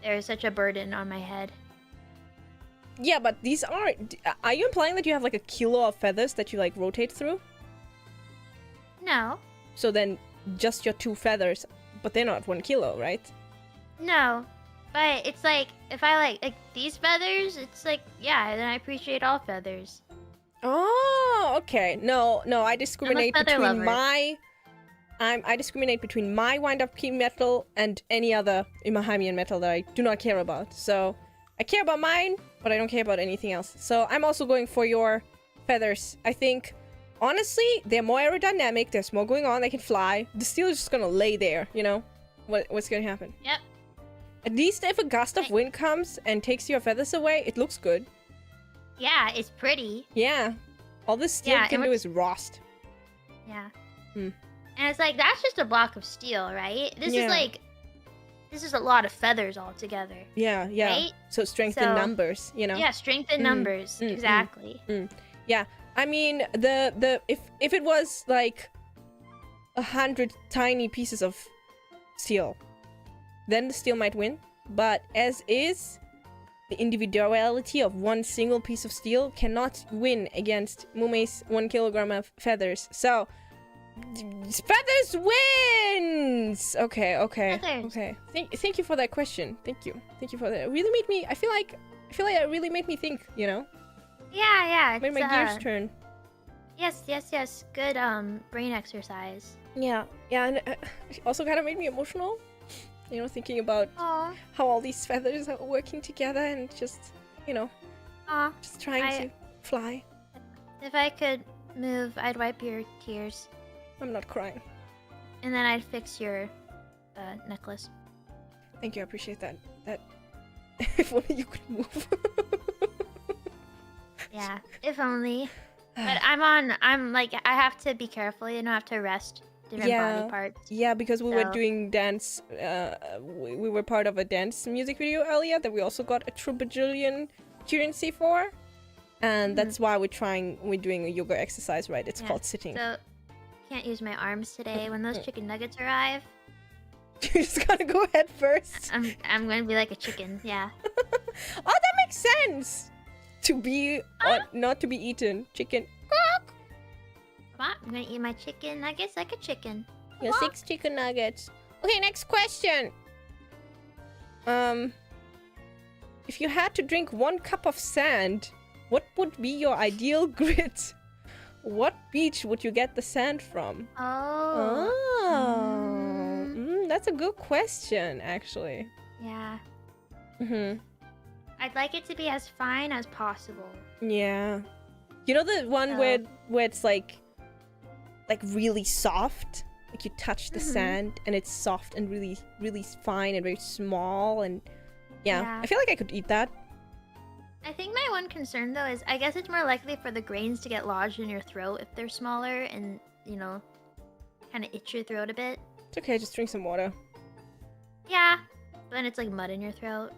Speaker 2: They're such a burden on my head.
Speaker 1: Yeah, but these are you implying that you have like a kilo of feathers that you like rotate through?
Speaker 2: No.
Speaker 1: So then just your 2 feathers, but they're not 1 kilo, right?
Speaker 2: No. But it's like, if I like these feathers, it's like, yeah, then I appreciate all feathers.
Speaker 1: Oh, okay. No, I discriminate
Speaker 2: feather
Speaker 1: between
Speaker 2: lover.
Speaker 1: I discriminate between my wind-up key metal and any other Immersion metal that I do not care about. So I care about mine, but I don't care about anything else. So I'm also going for your feathers. I think, honestly, they're more aerodynamic. There's more going on. They can fly. The steel is just gonna lay there, you know? What's gonna happen?
Speaker 2: Yep.
Speaker 1: At least if a gust of wind comes and takes your feathers away, it looks good.
Speaker 2: Yeah, it's pretty.
Speaker 1: Yeah. All this steel
Speaker 2: Yeah,
Speaker 1: can
Speaker 2: and
Speaker 1: do is rust.
Speaker 2: Yeah.
Speaker 1: Hmm.
Speaker 2: And it's like, that's just a block of steel, right? This is a lot of feathers all together.
Speaker 1: Yeah.
Speaker 2: Right?
Speaker 1: So strength in numbers, you know?
Speaker 2: Yeah, strength in numbers. Exactly.
Speaker 1: Yeah. I mean, if it was like 100 tiny pieces of steel, then the steel might win. But as is, the individuality of one single piece of steel cannot win against Mumei's 1 kilogram of feathers. So, feathers wins! Okay.
Speaker 2: Feathers.
Speaker 1: Okay. Thank you for that question. Thank you for that. It really made me, I feel like it really made me think, you know?
Speaker 2: Yeah.
Speaker 1: Made my gears turn.
Speaker 2: Yes. Good brain exercise.
Speaker 1: Yeah, and it also kind of made me emotional. You know, thinking about
Speaker 2: Aww.
Speaker 1: how all these feathers are working together and just, you know, just trying to fly.
Speaker 2: If I could move, I'd wipe your tears.
Speaker 1: I'm not crying.
Speaker 2: And then I'd fix your necklace.
Speaker 1: Thank you, I appreciate that. If only you could move.
Speaker 2: Yeah, if only. But I'm like, I have to be careful, you know, I have to rest different body parts.
Speaker 1: Yeah, because we were doing dance, we were part of a dance music video earlier that we also got a troubleshooting currency for. And that's why we're doing a yoga exercise, right? It's called sitting.
Speaker 2: So, can't use my arms today. When those chicken nuggets arrive,
Speaker 1: you just gotta go head first.
Speaker 2: I'm gonna be like a chicken, yeah.
Speaker 1: Oh, that makes sense! To be, not to be eaten. Chicken.
Speaker 2: I'm gonna eat my chicken nuggets like a chicken.
Speaker 1: Yeah, 6 chicken nuggets. Okay, next question. If you had to drink 1 cup of sand, what would be your ideal grit? What beach would you get the sand from? That's a good question, actually.
Speaker 2: Yeah. I'd like it to be as fine as possible.
Speaker 1: Yeah. You know the one where it's like really soft? Like you touch the sand and it's soft and really, really fine and very small and yeah. I feel like I could eat that.
Speaker 2: I think my one concern though is I guess it's more likely for the grains to get lodged in your throat if they're smaller and, you know, kind of itch your throat a bit.
Speaker 1: It's okay, just drink some water.
Speaker 2: Yeah, but then it's like mud in your throat.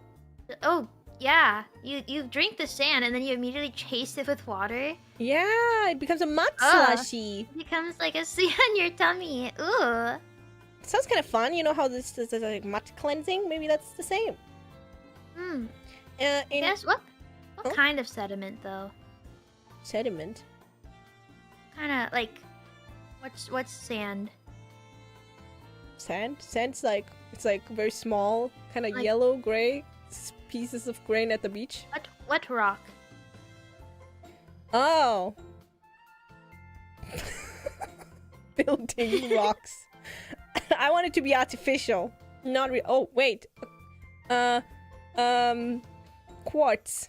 Speaker 2: Oh, yeah. You drink the sand and then you immediately chase it with water.
Speaker 1: Yeah, it becomes a mud slushy.
Speaker 2: It becomes like a sea on your tummy. Ooh.
Speaker 1: It sounds kind of fun. You know how this is like mud cleansing? Maybe that's the same.
Speaker 2: Yes, what kind of sediment though?
Speaker 1: Sediment?
Speaker 2: Kind of like, what's sand?
Speaker 1: Sand? Sand's like, it's like very small, kind of like, yellow, gray pieces of grain at the beach.
Speaker 2: What rock?
Speaker 1: Oh. building rocks. I want it to be artificial, not real. Oh wait, quartz.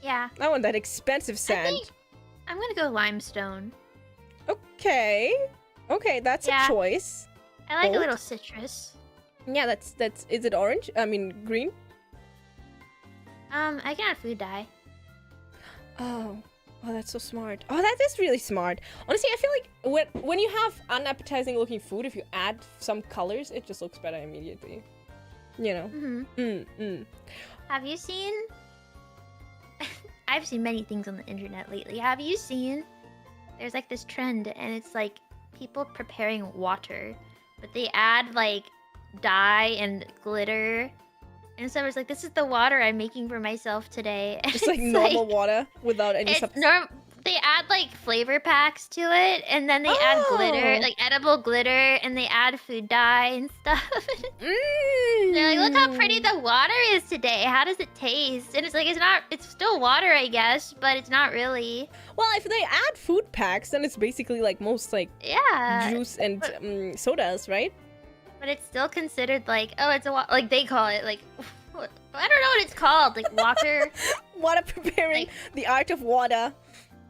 Speaker 2: Yeah.
Speaker 1: I want that expensive
Speaker 2: I
Speaker 1: sand.
Speaker 2: think I'm gonna go limestone.
Speaker 1: Okay, that's a choice.
Speaker 2: I like
Speaker 1: Gold?
Speaker 2: a little citrus.
Speaker 1: Yeah, that's. Is it orange? I mean green.
Speaker 2: I can add food dye.
Speaker 1: Oh, that's so smart. Oh, that is really smart. Honestly, I feel like when you have unappetizing looking food, if you add some colors, it just looks better immediately. You know.
Speaker 2: Have you seen? I've seen many things on the internet lately. Have you seen? There's like this trend, and it's like people preparing water, but they add like dye and glitter. And so it's like, this is the water I'm making for myself today. And
Speaker 1: Just like normal water without any substance.
Speaker 2: They add like flavor packs to it, and then they add glitter, like edible glitter, and they add food dye and stuff. They're like, look how pretty the water is today. How does it taste? And it's like, it's still water, I guess, but it's not really.
Speaker 1: Well, if they add food packs, then it's basically like most like juice and sodas, right?
Speaker 2: But it's still considered like, oh, it's like they call it like, I don't know what it's called, like water.
Speaker 1: Water preparing, like, the art of water.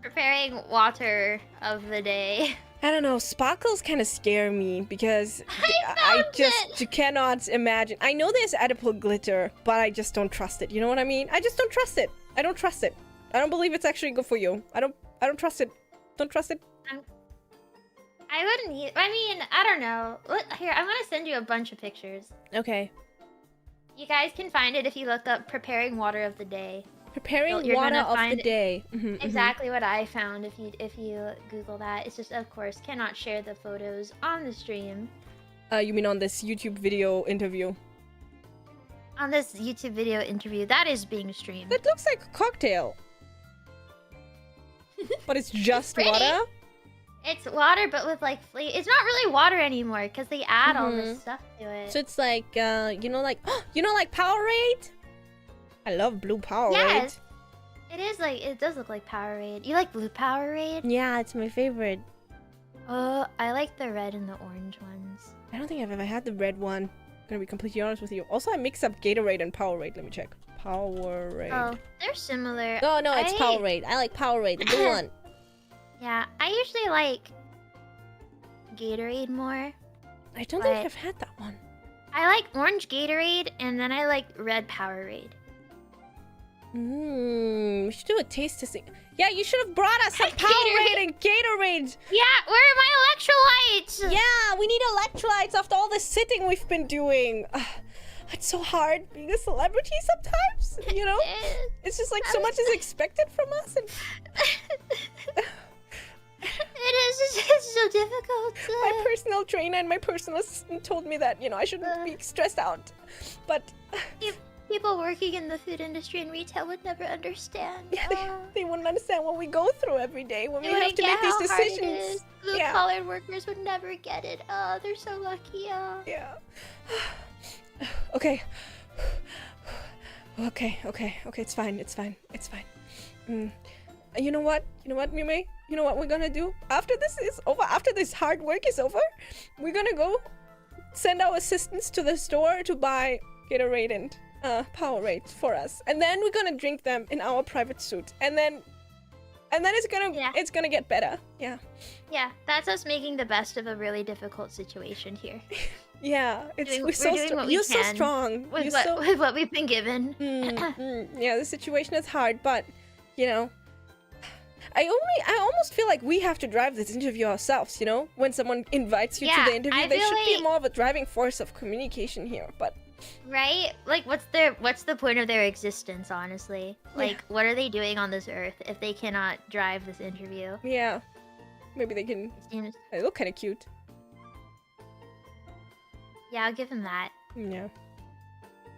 Speaker 2: Preparing water of the day.
Speaker 1: I don't know, sparkles kind of scare me because I just cannot imagine. I know there's edible glitter, but I just don't trust it. You know what I mean? I just don't trust it. I don't trust it. I don't believe it's actually good for you. I don't trust it. Don't trust it.
Speaker 2: I wouldn't. I mean, I don't know. Here, I'm gonna send you a bunch of pictures.
Speaker 1: Okay.
Speaker 2: You guys can find it if you look up "preparing water of the day."
Speaker 1: Preparing water of the day.
Speaker 2: Exactly what I found if you Google that. It's just, of course, cannot share the photos on the stream.
Speaker 1: You mean on this YouTube video interview?
Speaker 2: On this YouTube video interview that is being streamed.
Speaker 1: That looks like a cocktail. But it's just water?
Speaker 2: It's water, but with like flavor. It's not really water anymore because they add all this stuff to it.
Speaker 1: So it's like, you know, like Powerade? I love blue Powerade.
Speaker 2: Yes, it is like, it does look like Powerade. You like blue Powerade?
Speaker 1: Yeah, it's my favorite.
Speaker 2: Oh, I like the red and the orange ones.
Speaker 1: I don't think I've ever had the red one. I'm gonna be completely honest with you. Also, I mix up Gatorade and Powerade. Let me check. Powerade.
Speaker 2: Oh, they're similar.
Speaker 1: No, it's Powerade. I like Powerade, the blue one.
Speaker 2: Yeah, I usually like Gatorade more.
Speaker 1: I don't think I've had that one.
Speaker 2: I like orange Gatorade, and then I like red Powerade.
Speaker 1: We should do a taste testing. Yeah, you should have brought us some Powerade and Gatorade.
Speaker 2: Yeah, where are my electrolytes?
Speaker 1: Yeah, we need electrolytes after all the sitting we've been doing. It's so hard being a celebrity sometimes, you know? It's just like so much is expected from us. And...
Speaker 2: It's so difficult.
Speaker 1: My personal trainer and my personal assistant told me that, you know, I shouldn't be stressed out. But...
Speaker 2: People working in the food industry and retail would never understand.
Speaker 1: Yeah, they wouldn't understand what we go through every day when we have to make these decisions.
Speaker 2: Blue-collar workers would never get it. Oh, they're so lucky.
Speaker 1: Yeah. Okay. Okay, it's fine. You know what, Mumei? You know what we're gonna do? After this is over, after this hard work is over, we're gonna go send our assistants to the store to buy Gatorade and Powerade for us. And then we're gonna drink them in our private suit. And then it's gonna get better. Yeah. Yeah,
Speaker 2: that's us making the best of a really difficult situation here.
Speaker 1: Yeah, you're so strong.
Speaker 2: With what we've been given.
Speaker 1: Yeah, the situation is hard, but you know, I almost feel like we have to drive this interview ourselves, you know? When someone invites you to the interview, there should be more of a driving force of communication here, but...
Speaker 2: Right? Like, what's the point of their existence, honestly? Like, what are they doing on this earth if they cannot drive this interview?
Speaker 1: Yeah. Maybe they can... They look kind of cute.
Speaker 2: Yeah, I'll give them that.
Speaker 1: Yeah.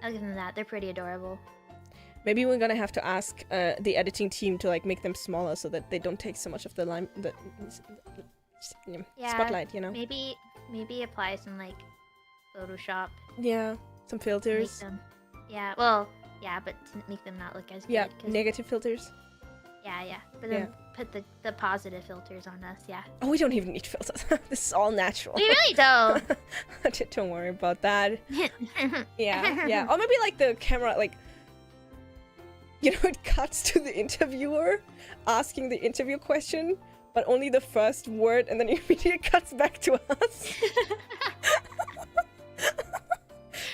Speaker 2: I'll give them that. They're pretty adorable.
Speaker 1: Maybe we're gonna have to ask the editing team to like make them smaller so that they don't take so much of the spotlight, you know?
Speaker 2: Maybe apply some like Photoshop.
Speaker 1: Yeah, some filters.
Speaker 2: But to make them not look as good.
Speaker 1: Yeah, negative filters.
Speaker 2: Yeah. But then put the positive filters on us. Yeah.
Speaker 1: Oh, we don't even need filters. This is all natural.
Speaker 2: We really don't.
Speaker 1: Don't worry about that. Yeah. Or maybe like the camera, like, you know, it cuts to the interviewer asking the interview question, but only the first word, and then it immediately cuts back to us.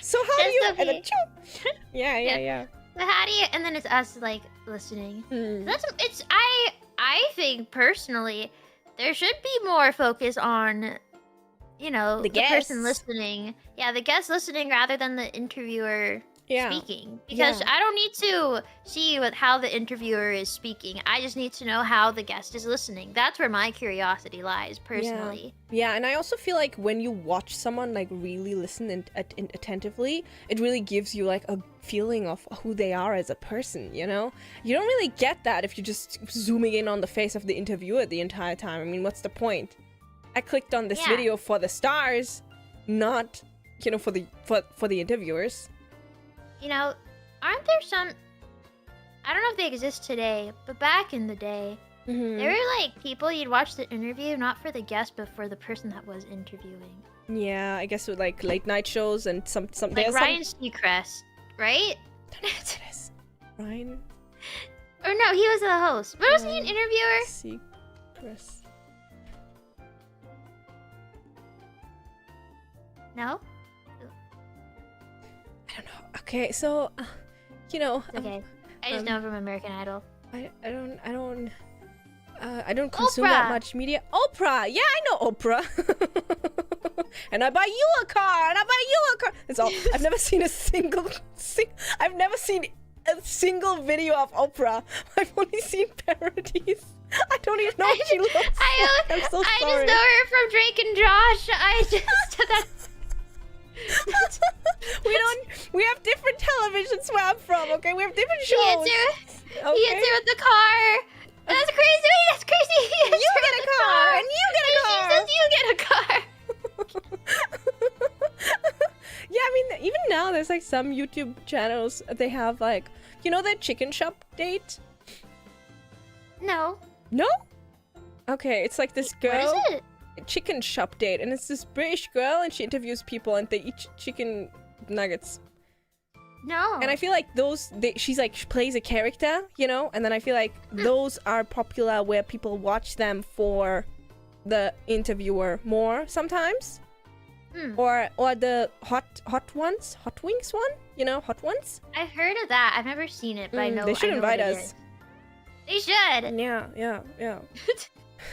Speaker 1: So how do you? And then, yeah.
Speaker 2: So how do you? And then it's us like listening.
Speaker 1: Hmm.
Speaker 2: It's I think personally there should be more focus on, you know, the person listening. Yeah, the guest listening rather than the interviewer speaking. Because I don't need to see how the interviewer is speaking. I just need to know how the guest is listening. That's where my curiosity lies, personally.
Speaker 1: Yeah, and I also feel like when you watch someone like really listen attentively, it really gives you like a feeling of who they are as a person, you know? You don't really get that if you're just zooming in on the face of the interviewer the entire time. I mean, what's the point? I clicked on this video for the stars, not, you know, for the interviewers.
Speaker 2: You know, aren't there some... I don't know if they exist today, but back in the day, there were like people you'd watch the interview not for the guest, but for the person that was interviewing.
Speaker 1: Yeah, I guess with like late night shows and some
Speaker 2: like Ryan Seacrest, right?
Speaker 1: I don't know what it is. Ryan?
Speaker 2: Or no, he was the host. But was he an interviewer?
Speaker 1: Seacrest.
Speaker 2: No?
Speaker 1: I don't know. Okay, so, you know.
Speaker 2: Okay. I just know him from American Idol.
Speaker 1: I don't consume that much media. Oprah! Yeah, I know Oprah. And I buy you a car, and I buy you a car. That's all. I've never seen a single video of Oprah. I've only seen parodies. I don't even know what she looks like. I'm so sorry.
Speaker 2: I just know her from Drake and Josh.
Speaker 1: We have different televisions where I'm from, okay? We have different shows.
Speaker 2: He hits her with the car. That's crazy. That's crazy.
Speaker 1: You get a car, and you get a car.
Speaker 2: She says you get a car.
Speaker 1: Yeah, I mean, even now there's like some YouTube channels, they have like, you know that chicken shop date?
Speaker 2: No.
Speaker 1: No? Okay, it's like this girl.
Speaker 2: What is it?
Speaker 1: Chicken shop date, and it's this British girl, and she interviews people, and they eat chicken nuggets.
Speaker 2: No.
Speaker 1: And I feel like she's like, she plays a character, you know, and then I feel like those are popular where people watch them for the interviewer more sometimes. Or the hot wings one, you know, hot ones.
Speaker 2: I've heard of that. I've never seen it, but I know.
Speaker 1: They should invite us.
Speaker 2: They should.
Speaker 1: Yeah.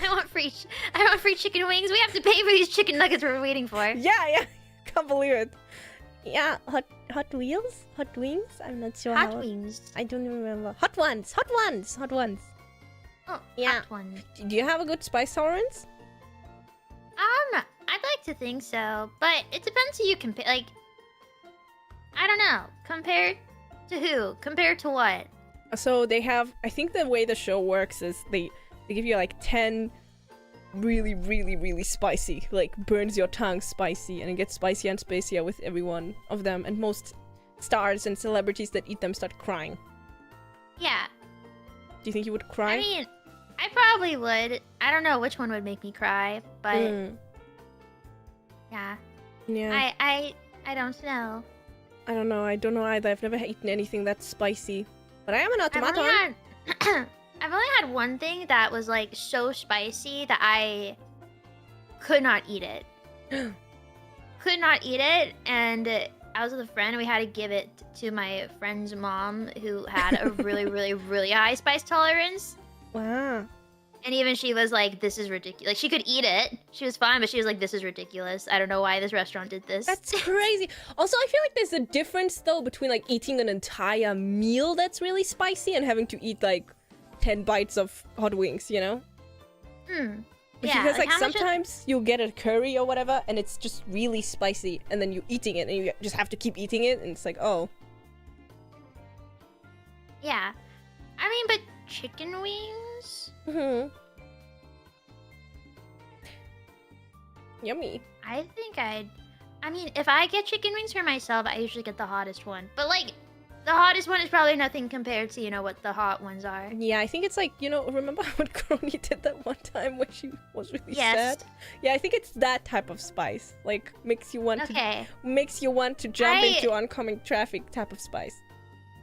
Speaker 2: I want free chicken wings. We have to pay for these chicken nuggets we're waiting for.
Speaker 1: Yeah. Can't believe it. Yeah, hot wheels? Hot wings? I'm not sure.
Speaker 2: Hot wings.
Speaker 1: I don't even remember. Hot ones.
Speaker 2: Oh,
Speaker 1: yeah.
Speaker 2: Hot ones.
Speaker 1: Do you have a good spice tolerance?
Speaker 2: I'd like to think so, but it depends who you compare. Like, I don't know. Compared to who? Compared to what?
Speaker 1: So they have, I think the way the show works is they give you like 10 really spicy, like burns your tongue spicy, and it gets spicier and spicier with every one of them, and most stars and celebrities that eat them start crying.
Speaker 2: Yeah.
Speaker 1: Do you think you would cry?
Speaker 2: I mean, I probably would. I don't know which one would make me cry, but yeah. I don't know.
Speaker 1: I don't know. I don't know either. I've never eaten anything that's spicy, but I am an automaton.
Speaker 2: I've only had one thing that was like so spicy that I could not eat it. Could not eat it, and I was with a friend and we had to give it to my friend's mom who had a really high spice tolerance.
Speaker 1: Wow.
Speaker 2: And even she was like, this is ridiculous. Like, she could eat it. She was fine, but she was like, this is ridiculous. I don't know why this restaurant did this.
Speaker 1: That's crazy. Also, I feel like there's a difference though between like eating an entire meal that's really spicy and having to eat like 10 bites of hot wings, you know?
Speaker 2: Yeah,
Speaker 1: because like sometimes you'll get a curry or whatever and it's just really spicy, and then you're eating it and you just have to keep eating it, and it's like, oh.
Speaker 2: Yeah. I mean, but chicken wings?
Speaker 1: Yummy.
Speaker 2: I think I mean, if I get chicken wings for myself, I usually get the hottest one. But like, the hottest one is probably nothing compared to, you know, what the hot ones are.
Speaker 1: Yeah, I think it's like, you know, remember when Crony did that one time when she was really sad? Yeah, I think it's that type of spice. Like, makes you want to jump into oncoming traffic type of spice.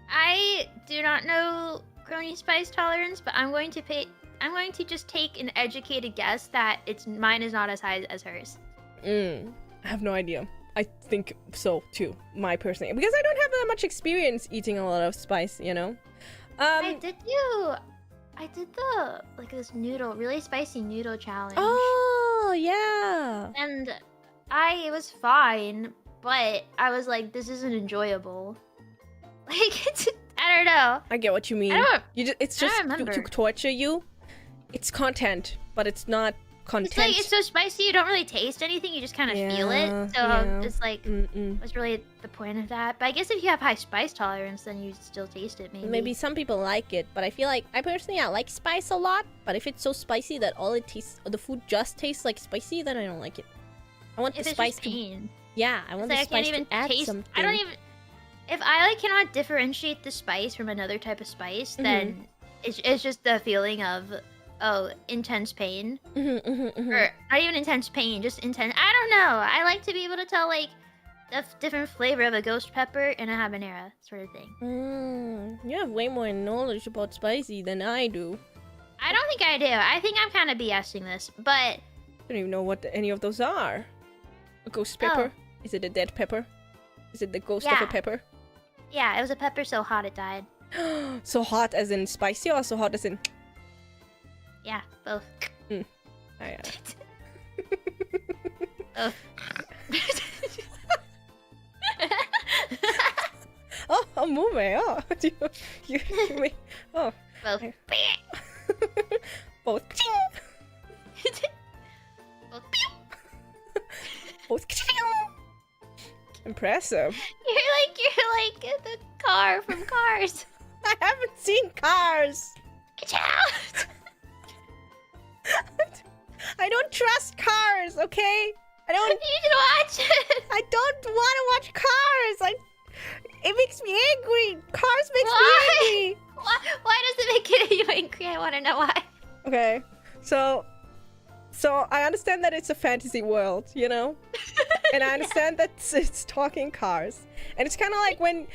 Speaker 2: I do not know Crony spice tolerance, but I'm going to just take an educated guess that mine is not as high as hers.
Speaker 1: I have no idea. I think so too, my personally, because I don't have that much experience eating a lot of spice, you know.
Speaker 2: I did the like this really spicy noodle challenge.
Speaker 1: Oh yeah.
Speaker 2: And it was fine, but I was like, this isn't enjoyable. Like I don't know.
Speaker 1: I get what you mean. It's just to torture you. It's content, but it's not content.
Speaker 2: It's like, it's so spicy, you don't really taste anything, you just kind of feel it. So it's like, what's really the point of that? But I guess if you have high spice tolerance, then you still taste it, maybe.
Speaker 1: Maybe some people like it, but I feel like, I personally like spice a lot, but if it's so spicy that all it tastes, the food just tastes like spicy, then I don't like it. I want the spice to... Yeah, I want the spice to add something.
Speaker 2: I don't even... If I like cannot differentiate the spice from another type of spice, then it's just the feeling of... intense pain. Or not even intense pain, just intense. I don't know. I like to be able to tell, like, the different flavor of a ghost pepper and a habanero sort of thing.
Speaker 1: You have way more knowledge about spicy than I do.
Speaker 2: I don't think I do. I think I'm kind of BSing this, but... I
Speaker 1: don't even know what any of those are. A ghost pepper? Is it a dead pepper? Is it the ghost of a pepper?
Speaker 2: Yeah, it was a pepper so hot it died.
Speaker 1: So hot as in spicy or so hot as in...
Speaker 2: Yeah, both.
Speaker 1: Oh, yeah. Oh, Mumei. Oh, you oh.
Speaker 2: Both.
Speaker 1: Both. Both. Impressive.
Speaker 2: You're like the car from Cars.
Speaker 1: I haven't seen Cars.
Speaker 2: Get out.
Speaker 1: I don't trust Cars, okay? I don't.
Speaker 2: You should watch it.
Speaker 1: I don't want to watch Cars. It makes me angry. Cars makes me angry.
Speaker 2: Why does it make you angry? I want to know why.
Speaker 1: Okay, so I understand that it's a fantasy world, you know, and I understand that it's talking cars, and it's kind of like whenever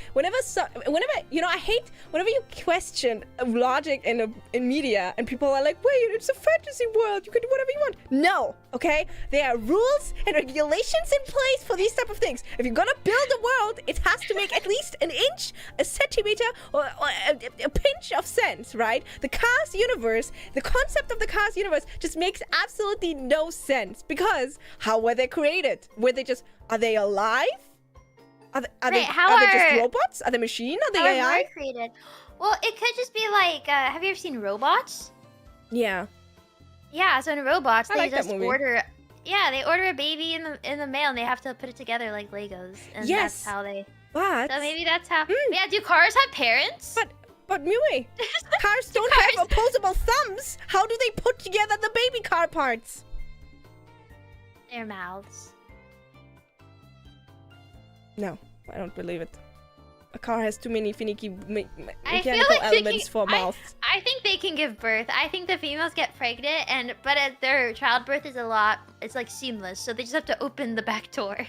Speaker 1: you know, I hate whenever you question logic in media and people are like, wait, it's a fantasy world, you can do whatever you want. No, okay, there are rules and regulations in place for these type of things. If you're gonna build a world, it has to make at least an inch, a centimeter, or a pinch of sense, right? The Cars universe, the concept of the Cars universe just makes absolutely no sense, because how were they created? Are they alive? Are they just robots? Are they machine? Are they AI?
Speaker 2: How are they created? Well, it could just be like, have you ever seen Robots?
Speaker 1: Yeah.
Speaker 2: Yeah, so in Robots, they just
Speaker 1: order...
Speaker 2: Yeah, they order a baby in the mail, and they have to put it together like Legos. And that's how they...
Speaker 1: What?
Speaker 2: So maybe that's how... Yeah, do cars have parents?
Speaker 1: But Mumei, cars don't have opposable thumbs. How do they put together the baby car parts?
Speaker 2: Their mouths.
Speaker 1: No, I don't believe it. A car has too many finicky mechanical elements for mouths.
Speaker 2: I think they can give birth. I think the females get pregnant, but their childbirth is it's like seamless, so they just have to open the back door.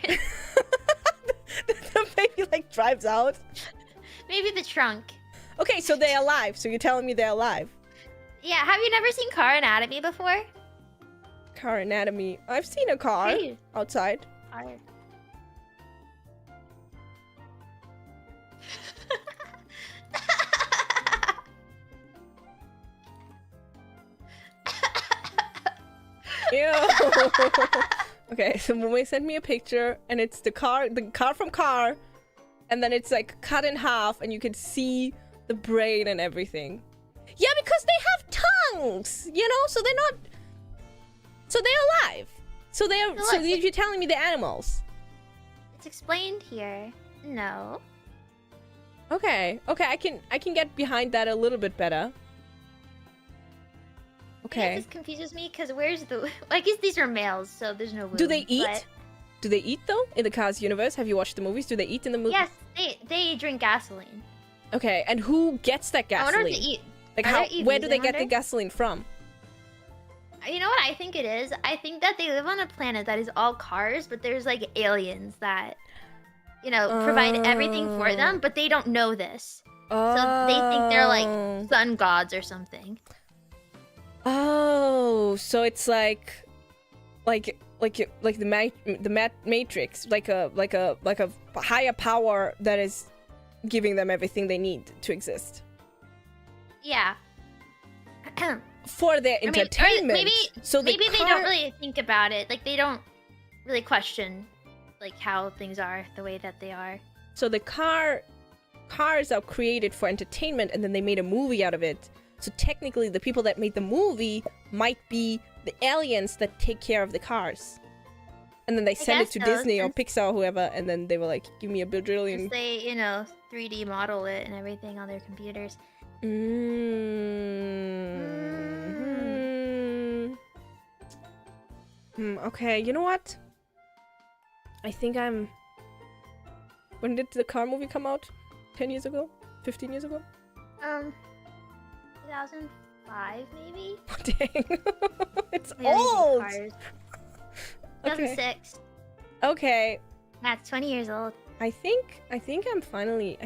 Speaker 1: The baby like drives out?
Speaker 2: Maybe the trunk.
Speaker 1: Okay, so they're alive. So you're telling me they're alive?
Speaker 2: Yeah, have you never seen Car Anatomy before?
Speaker 1: Car Anatomy. I've seen a car outside. Ew. Okay, so Mumei sent me a picture, and it's the car from Car, and then it's like cut in half, and you can see the brain and everything. Yeah, because they have tongues, you know, so they're not. So they're alive. So you're telling me they're animals?
Speaker 2: It's explained here. No.
Speaker 1: Okay, I can get behind that a little bit better. Okay.
Speaker 2: This confuses me because where's the... I guess these are males, so there's no womb.
Speaker 1: Do they eat? But... Do they eat though in the Cars universe? Have you watched the movies? Do they eat in the movies?
Speaker 2: Yes, they drink gasoline.
Speaker 1: Okay, and who gets that
Speaker 2: I wonder if
Speaker 1: gasoline?
Speaker 2: they eat.
Speaker 1: Like
Speaker 2: Are
Speaker 1: how?
Speaker 2: there
Speaker 1: Where
Speaker 2: EVs,
Speaker 1: do
Speaker 2: I
Speaker 1: they get the
Speaker 2: wonder?
Speaker 1: gasoline from?
Speaker 2: You know what I think it is? I think that they live on a planet that is all cars, but there's like aliens that, you know, provide everything for them, but they don't know this. So they think they're like sun gods or something.
Speaker 1: Oh, so it's like the Matrix, like a higher power that is giving them everything they need to exist
Speaker 2: Yeah.
Speaker 1: for their entertainment.
Speaker 2: Maybe
Speaker 1: they
Speaker 2: don't really think about it. Like they don't really question like how things are the way that they are.
Speaker 1: So the cars are created for entertainment, and then they made a movie out of it. So technically, the people that made the movie might be the aliens that take care of the cars. And then they send it to Disney or Pixar or whoever, and then they were like, give me a bajillion.
Speaker 2: They, you know, 3D model it and everything on their computers.
Speaker 1: Okay, you know what? I think I'm... When did the car movie come out? 10 years ago? 15 years ago?
Speaker 2: 2005 maybe?
Speaker 1: Dang. It's old!
Speaker 2: 2006.
Speaker 1: Okay.
Speaker 2: That's 20 years old.
Speaker 1: I think I'm finally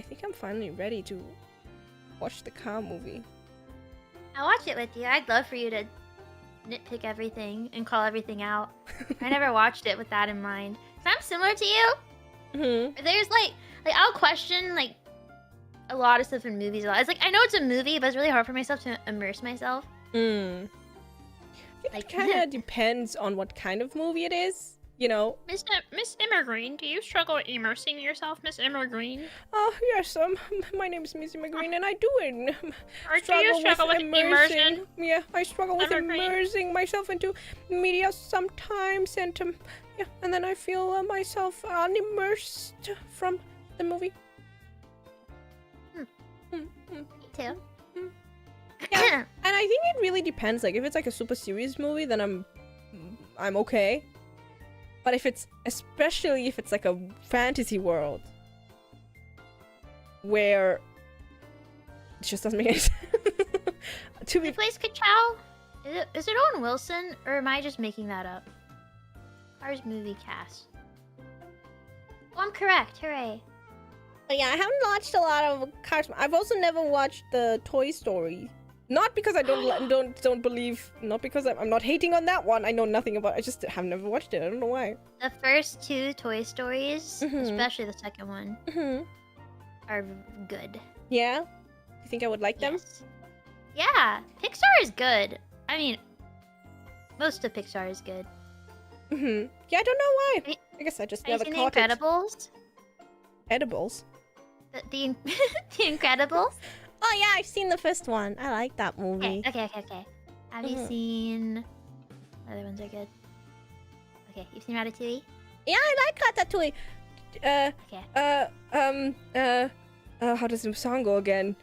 Speaker 1: ready to watch the car movie.
Speaker 2: I'll watch it with you. I'd love for you to nitpick everything and call everything out. I never watched it with that in mind. So I'm similar to you. There's like I'll question like a lot of stuff in movies. It's like I know it's a movie, but it's really hard for myself to immerse myself.
Speaker 1: I think it kind of depends on what kind of movie it is, you know.
Speaker 3: Miss Immergreen, do you struggle with immersing yourself, Miss Immergreen?
Speaker 1: Oh yes, my name is Miss Immergreen, and I do it.
Speaker 3: Or do you struggle with immersion?
Speaker 1: Yeah, I struggle with immersing myself into media sometimes, and yeah, and then I feel myself unimmersed from the movie.
Speaker 2: Me too.
Speaker 1: Yeah, and I think it really depends. Like, if it's like a super serious movie, then I'm okay. But especially if it's like a fantasy world, where it just doesn't make any sense.
Speaker 2: Who plays Ka-Chow? Is it Owen Wilson, or am I just making that up? Cars movie cast. Oh, I'm correct. Hooray.
Speaker 1: But yeah, I haven't watched a lot of Cars. I've also never watched the Toy Story. Not because I don't believe. Not because I'm not hating on that one. I know nothing about. I just have never watched it. I don't know why.
Speaker 2: The first two Toy Stories, especially the second one, are good.
Speaker 1: Yeah, you think I would like them?
Speaker 2: Yes. Yeah, Pixar is good. I mean, most of Pixar is good.
Speaker 1: Yeah, I don't know why. I guess I just never caught it.
Speaker 2: Incredibles?
Speaker 1: Edibles?
Speaker 2: The Incredibles?
Speaker 1: Oh yeah, I've seen the first one. I like that movie.
Speaker 2: Okay. Have you seen... Other ones are good. Okay, you've seen Ratatouille?
Speaker 1: Yeah, I like Ratatouille.
Speaker 2: Okay.
Speaker 1: How does the song go again?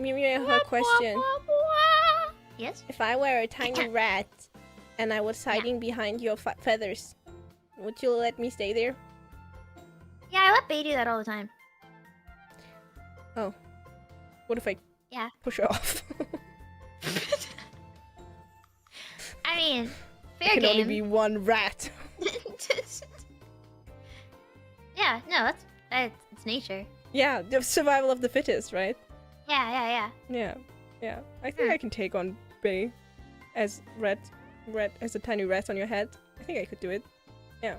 Speaker 1: Mimi, I have a question.
Speaker 2: Yes?
Speaker 1: If I were a tiny rat and I was hiding behind your feathers, would you let me stay there?
Speaker 2: Yeah, I let Bay do that all the time.
Speaker 1: Oh. What if I push her off?
Speaker 2: I mean, fair
Speaker 1: there can
Speaker 2: game.
Speaker 1: only be one rat.
Speaker 2: Yeah, no, it's nature.
Speaker 1: Yeah, the survival of the fittest, right?
Speaker 2: Yeah.
Speaker 1: Yeah. I think I can take on Bay as as a tiny rat on your head. I think I could do it. Yeah.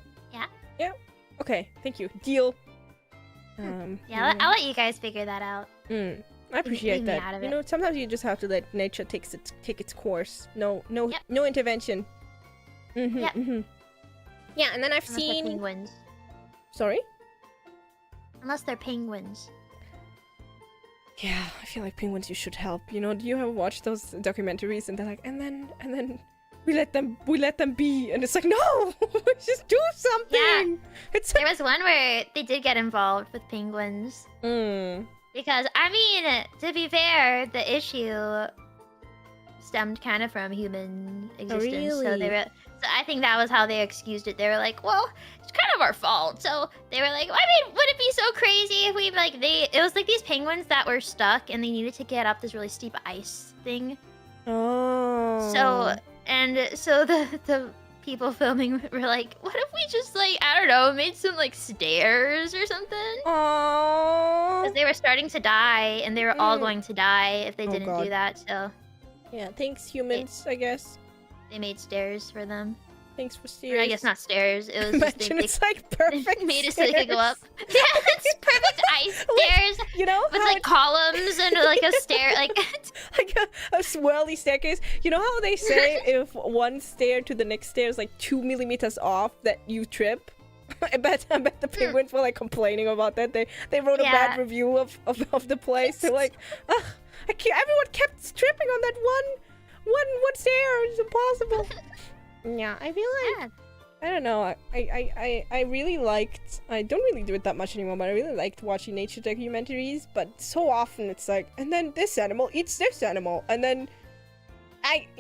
Speaker 1: Okay, thank you. Deal.
Speaker 2: Yeah, I'll let you guys figure that out.
Speaker 1: I appreciate
Speaker 2: leave me
Speaker 1: that.
Speaker 2: out of
Speaker 1: You
Speaker 2: it.
Speaker 1: know, sometimes you just have to let nature take its course. No intervention. Yeah, and then I've
Speaker 2: Unless they're
Speaker 1: seen.
Speaker 2: penguins.
Speaker 1: Sorry.
Speaker 2: Unless they're penguins.
Speaker 1: Yeah, I feel like penguins. You should help. You know, do you ever watch those documentaries and they're like, and then we let them be, and it's like, no, just do something.
Speaker 2: Yeah. There was one where they did get involved with penguins. Because, I mean, to be fair, the issue stemmed kind of from human existence. So
Speaker 1: Really?
Speaker 2: they were. So I think that was how they excused it. They were like, well, it's kind of our fault. So they were like, I mean, would it be so crazy if we like it was like these penguins that were stuck and they needed to get up this really steep ice thing.
Speaker 1: Oh.
Speaker 2: So the people filming were like, what if we just like, I don't know, made some like stairs or something?
Speaker 1: Oh.
Speaker 2: Because they were starting to die and they were all going to die if they didn't
Speaker 1: God.
Speaker 2: do that. So
Speaker 1: Yeah, thanks humans, I guess.
Speaker 2: they made stairs for them.
Speaker 1: Thanks for
Speaker 2: Or
Speaker 1: steering.
Speaker 2: I guess not stairs. It was just
Speaker 1: Imagine it's like perfect
Speaker 2: made it so they could go up.
Speaker 1: stairs.
Speaker 2: Yeah, it's perfect ice stairs
Speaker 1: You know
Speaker 2: with
Speaker 1: how
Speaker 2: like columns and like a stair, like
Speaker 1: like a swirly staircase. You know how they say if one stair to the next stair is like 2 millimeters off that you trip? I bet the penguins were like complaining about that. They wrote a bad review of the place. They're like, ugh, I can't, everyone kept tripping on that one stair. It's impossible. Yeah, I feel like I don't know. I really liked. I don't really do it that much anymore, but I really liked watching nature documentaries. But so often it's like, and then this animal eats this animal, and then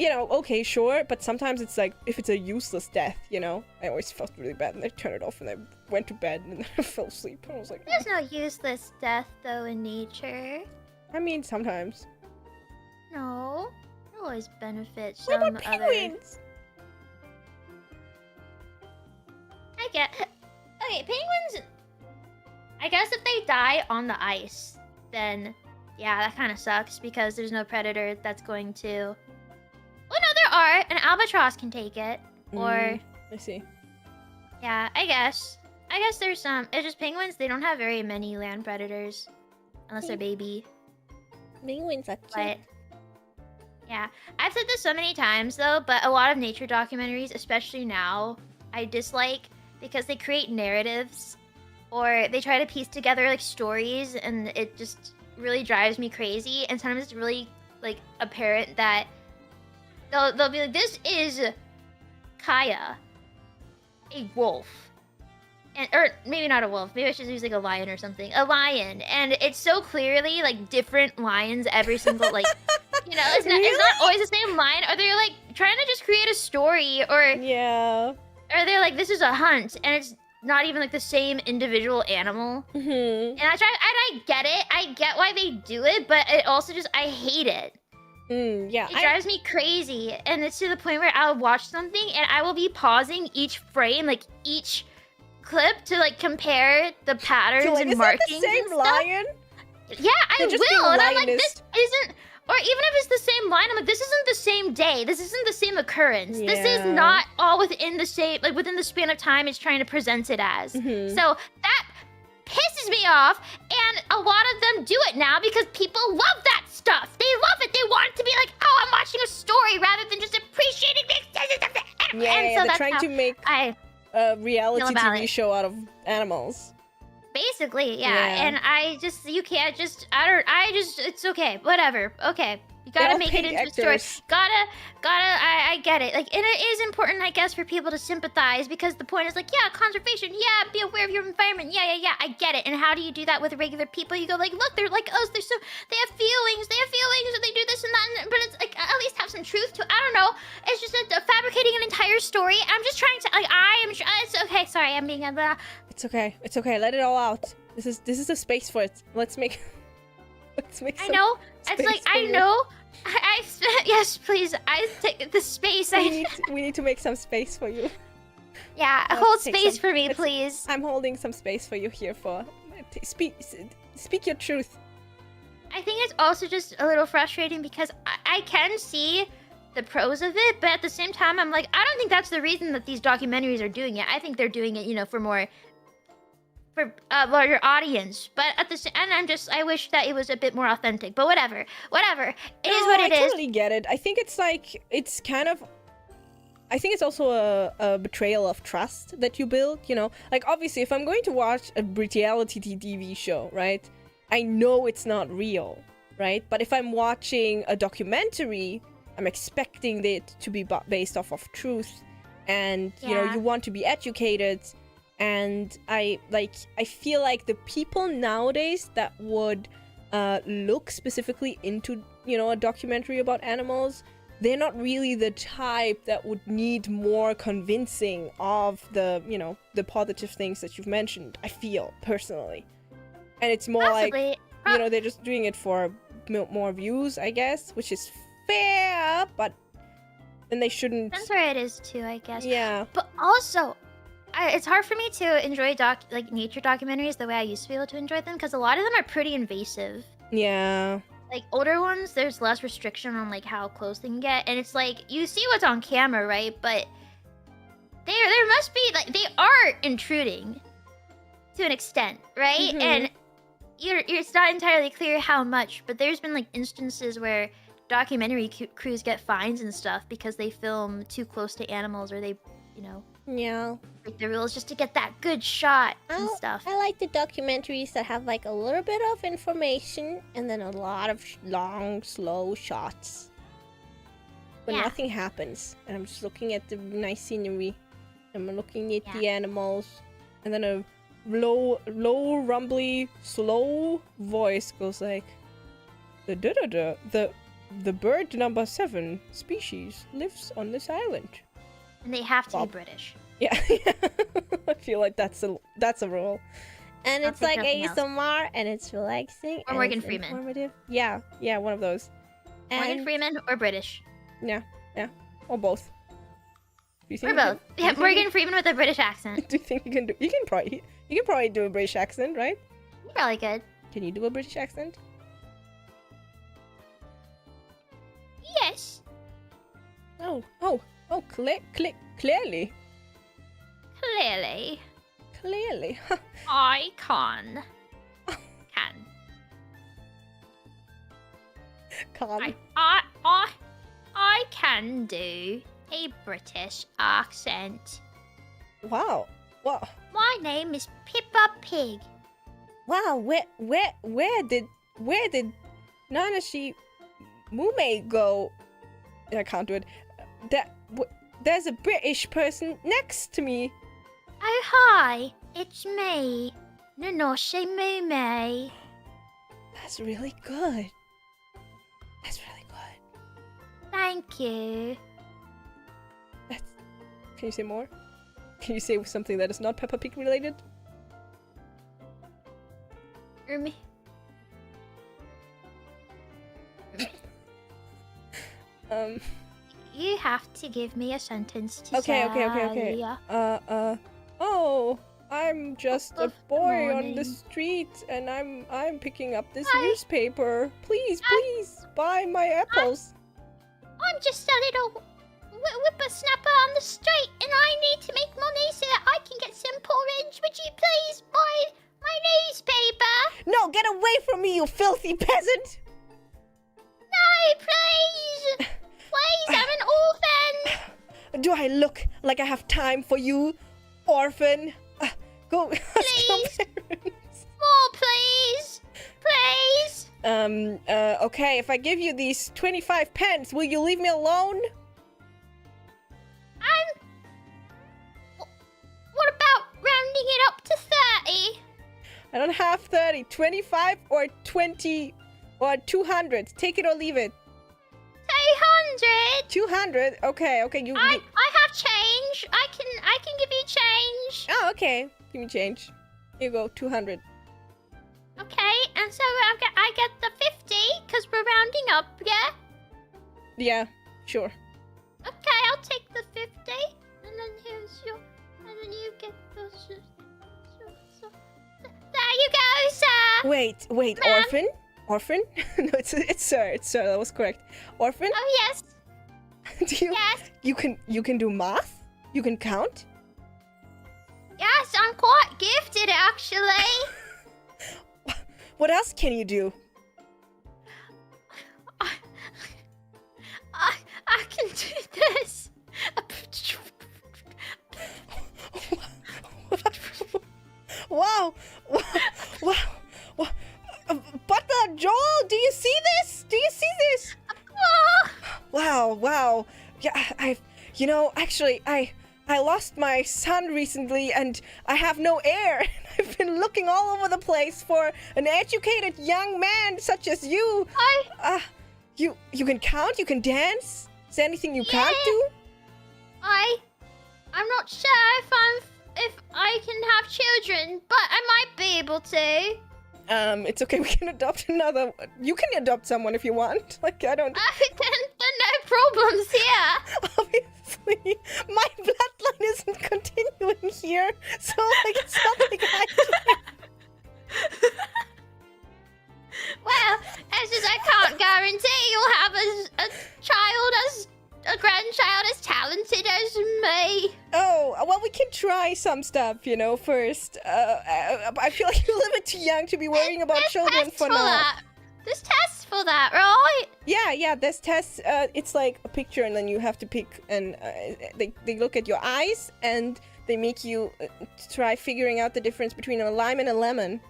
Speaker 1: okay, sure. But sometimes it's like if it's a useless death, I always felt really bad, and I turned it off, and I went to bed, and then I fell asleep, and I was like,
Speaker 2: there's no useless death though in nature.
Speaker 1: I mean, sometimes.
Speaker 2: No, it always benefits
Speaker 1: What
Speaker 2: some
Speaker 1: about
Speaker 2: other.
Speaker 1: penguins?
Speaker 2: I get. Okay, penguins. I guess if they die on the ice, then yeah, that kind of sucks because there's no predator that's going to. Well, no, there are. An albatross can take it, or
Speaker 1: I see.
Speaker 2: yeah, I guess there's some. It's just penguins. They don't have very many land predators, unless they're baby.
Speaker 1: Penguins are cute.
Speaker 2: But yeah, I've said this so many times though, but a lot of nature documentaries, especially now, I dislike because they create narratives or they try to piece together like stories, and it just really drives me crazy. And sometimes it's really like apparent that they'll be like, this is Kaya, a wolf. Or maybe not a wolf. Maybe I should use like a lion or something. A lion, and it's so clearly like different lions every single like, it's not always the same lion. Or they're like trying to just create a story, or or they're like, this is a hunt, and it's not even like the same individual animal.
Speaker 1: Mm-hmm.
Speaker 2: And I get it. I get why they do it, but it also just I hate it.
Speaker 1: Yeah,
Speaker 2: It drives me crazy, and it's to the point where I'll watch something and I will be pausing each frame, like each clip, to like compare the patterns
Speaker 1: like,
Speaker 2: and
Speaker 1: is
Speaker 2: markings.
Speaker 1: That the same
Speaker 2: and stuff.
Speaker 1: lion?
Speaker 2: Yeah, I
Speaker 1: They're just being
Speaker 2: will, and I'm like, this
Speaker 1: lionist.
Speaker 2: isn't. Or even if it's the same line, I'm like, this isn't the same day. This isn't the same occurrence. This is
Speaker 1: Yeah.
Speaker 2: not all within the same, like within the span of time it's trying to present it as.
Speaker 1: Mhm.
Speaker 2: So that pisses me off, and a lot of them do it now because people love that stuff. They love it. They want it to be like, oh, I'm watching a story rather than just appreciating the existence of the animal.
Speaker 1: Yeah,
Speaker 2: and so
Speaker 1: they're
Speaker 2: that's
Speaker 1: trying
Speaker 2: how
Speaker 1: to make
Speaker 2: I
Speaker 1: a reality
Speaker 2: feel about
Speaker 1: TV
Speaker 2: it.
Speaker 1: show out of animals.
Speaker 2: basically, yeah.
Speaker 1: Yeah.
Speaker 2: And you can't just, it's okay, whatever, okay. You gotta
Speaker 1: They'll
Speaker 2: make it
Speaker 1: pick
Speaker 2: into a story.
Speaker 1: actors.
Speaker 2: I get it. Like, and it is important, I guess, for people to sympathize, because the point is like, yeah, conservation, yeah, be aware of your environment, yeah, I get it. And how do you do that with regular people? You go like, look, they're like us, they have feelings, and they do this and that, but it's like, at least have some truth to it. I don't know. It's just fabricating an entire story. I'm just trying to, like, it's okay, sorry, I'm being a
Speaker 1: It's okay. Let it all out. This is a space for it. Let's make some
Speaker 2: I know. It's
Speaker 1: space
Speaker 2: like,
Speaker 1: for
Speaker 2: I
Speaker 1: you.
Speaker 2: know. Yes, please. I take the space.
Speaker 1: We need to make some space for you.
Speaker 2: Yeah,
Speaker 1: Let's
Speaker 2: hold
Speaker 1: take
Speaker 2: space
Speaker 1: some-
Speaker 2: for me,
Speaker 1: let's-
Speaker 2: please.
Speaker 1: I'm holding some space for you here for speak your truth.
Speaker 2: I think it's also just a little frustrating because I can see the pros of it, but at the same time, I'm like, I don't think that's the reason that these documentaries are doing it. I think they're doing it, for a larger audience. But at the same, and I wish that it was a bit more authentic. But whatever. It is what it
Speaker 1: I
Speaker 2: is.
Speaker 1: totally get it. I think it's like I think it's also a betrayal of trust that you build, Like, obviously, if I'm going to watch a reality TV show, right, I know it's not real, right? But if I'm watching a documentary, I'm expecting it to be based off of truth. And, you want to be educated. And I feel like the people nowadays that would look specifically into, you know, a documentary about animals, they're not really the type that would need more convincing of the, you know, the positive things that you've mentioned, I feel, personally. And it's more
Speaker 2: Possibly.
Speaker 1: like, you know, they're just doing it for more views, I guess, which is fair, but then they shouldn't...
Speaker 2: That's where it is too, I guess.
Speaker 1: Yeah.
Speaker 2: But also, it's hard for me to enjoy like nature documentaries the way I used to be able to enjoy them, because a lot of them are pretty invasive.
Speaker 1: Yeah.
Speaker 2: Like older ones, there's less restriction on like how close they can get, and it's like you see what's on camera, right? But there must be like they are intruding to an extent, right?
Speaker 1: Mhm.
Speaker 2: And it's not entirely clear how much, but there's been like instances where documentary crews get fines and stuff because they film too close to animals, or they, you know,
Speaker 1: Yeah.
Speaker 2: break the rules just to get that good shot and stuff.
Speaker 1: I like the documentaries that have like a little bit of information and then a lot of long, slow shots. When
Speaker 2: Yeah.
Speaker 1: nothing happens. And I'm just looking at the nice scenery. I'm looking at the animals. And then a low, rumbly, slow voice goes like, the bird number 7 species lives on this island.
Speaker 2: And they have to
Speaker 1: Bob.
Speaker 2: be British.
Speaker 1: Yeah, I feel like that's a rule. And
Speaker 2: Not
Speaker 1: it's
Speaker 2: for
Speaker 1: like
Speaker 2: nothing else.
Speaker 1: ASMR, and it's relaxing.
Speaker 2: Or
Speaker 1: and
Speaker 2: Morgan
Speaker 1: it's
Speaker 2: Freeman.
Speaker 1: informative. Yeah, one of those.
Speaker 2: Morgan
Speaker 1: And-
Speaker 2: Freeman or British?
Speaker 1: Yeah, or both. Do you
Speaker 2: Or
Speaker 1: think
Speaker 2: both.
Speaker 1: do
Speaker 2: Yeah,
Speaker 1: you think
Speaker 2: Morgan Freeman with a British accent.
Speaker 1: Do you think you can do? You can probably do a British accent, right?
Speaker 2: Probably good.
Speaker 1: Can you do a British accent?
Speaker 2: Yes.
Speaker 1: Oh, clearly.
Speaker 2: Clearly. I can.
Speaker 1: Can't.
Speaker 2: I can do a British accent.
Speaker 1: Wow.
Speaker 2: My name is Pippa Pig.
Speaker 1: Wow. Where did Nanashi Mumei go? I can't do it. There's a British person next to me.
Speaker 2: Oh hi, it's me, Nanoshi Mumei.
Speaker 1: That's really good.
Speaker 2: Thank you.
Speaker 1: Can you say more? Can you say something that is not Peppa Pig related?
Speaker 2: You have to give me a sentence to
Speaker 1: Okay.
Speaker 2: say.
Speaker 1: Oh, I'm just a
Speaker 2: Of the
Speaker 1: boy on
Speaker 2: morning.
Speaker 1: the street, and I'm picking up this newspaper. Please buy my apples.
Speaker 2: I'm just a little whippersnapper on the street, and I need to make money so that I can get some porridge. Would you please buy my newspaper?
Speaker 1: No, get away from me, you filthy peasant!
Speaker 2: No, please! Please, I'm an orphan!
Speaker 1: Do I look like I have time for you, orphan? Go ask your parents.
Speaker 2: More, please! Please!
Speaker 1: Okay, if I give you these 25 pence, will you leave me alone?
Speaker 2: What about rounding it up to 30?
Speaker 1: I don't have 30. 25 or 20 or 200. Take it or leave it.
Speaker 2: 200?
Speaker 1: 200? Okay, you...
Speaker 2: I have change. I can give you change.
Speaker 1: Oh, okay. Give me change. Here you go, 200.
Speaker 2: Okay, and so I get the 50 because we're rounding up, yeah?
Speaker 1: Yeah, sure.
Speaker 2: Okay, I'll take the 50, and then here's your, and then you get those. There you go, sir.
Speaker 1: Wait,
Speaker 2: Ma'am?
Speaker 1: Orphan? No, it's sir. That was correct. Orphan?
Speaker 2: Oh yes,
Speaker 1: Do you?
Speaker 2: yes,
Speaker 1: You can do math? You can count?
Speaker 2: yes. I'm quite gifted, actually.
Speaker 1: What else can you do?
Speaker 2: I can do this.
Speaker 1: Wow! Butler, Joel, do you see this? Wow. Yeah, actually, I lost my son recently, and I have no air. I've been looking all over the place for an educated young man such as you. You can count, you can dance. Is there anything you can't do?
Speaker 2: I'm not sure if I can have children, but I might be able to.
Speaker 1: It's okay, we can adopt another. You can adopt someone if you want. Like, I don't...
Speaker 2: There are no problems here.
Speaker 1: Obviously, my bloodline isn't continuing here, so, like, it's not like I can...
Speaker 2: Well, it's just I can't guarantee you'll have a grandchild as talented as me.
Speaker 1: Oh, well, we can try some stuff, you know, first. I feel like you're a little bit too young to be worrying about children for now.
Speaker 2: There's tests for that, right?
Speaker 1: Yeah, there's tests. It's like a picture and then you have to pick, and they look at your eyes and they make you try figuring out the difference between a lime and a lemon.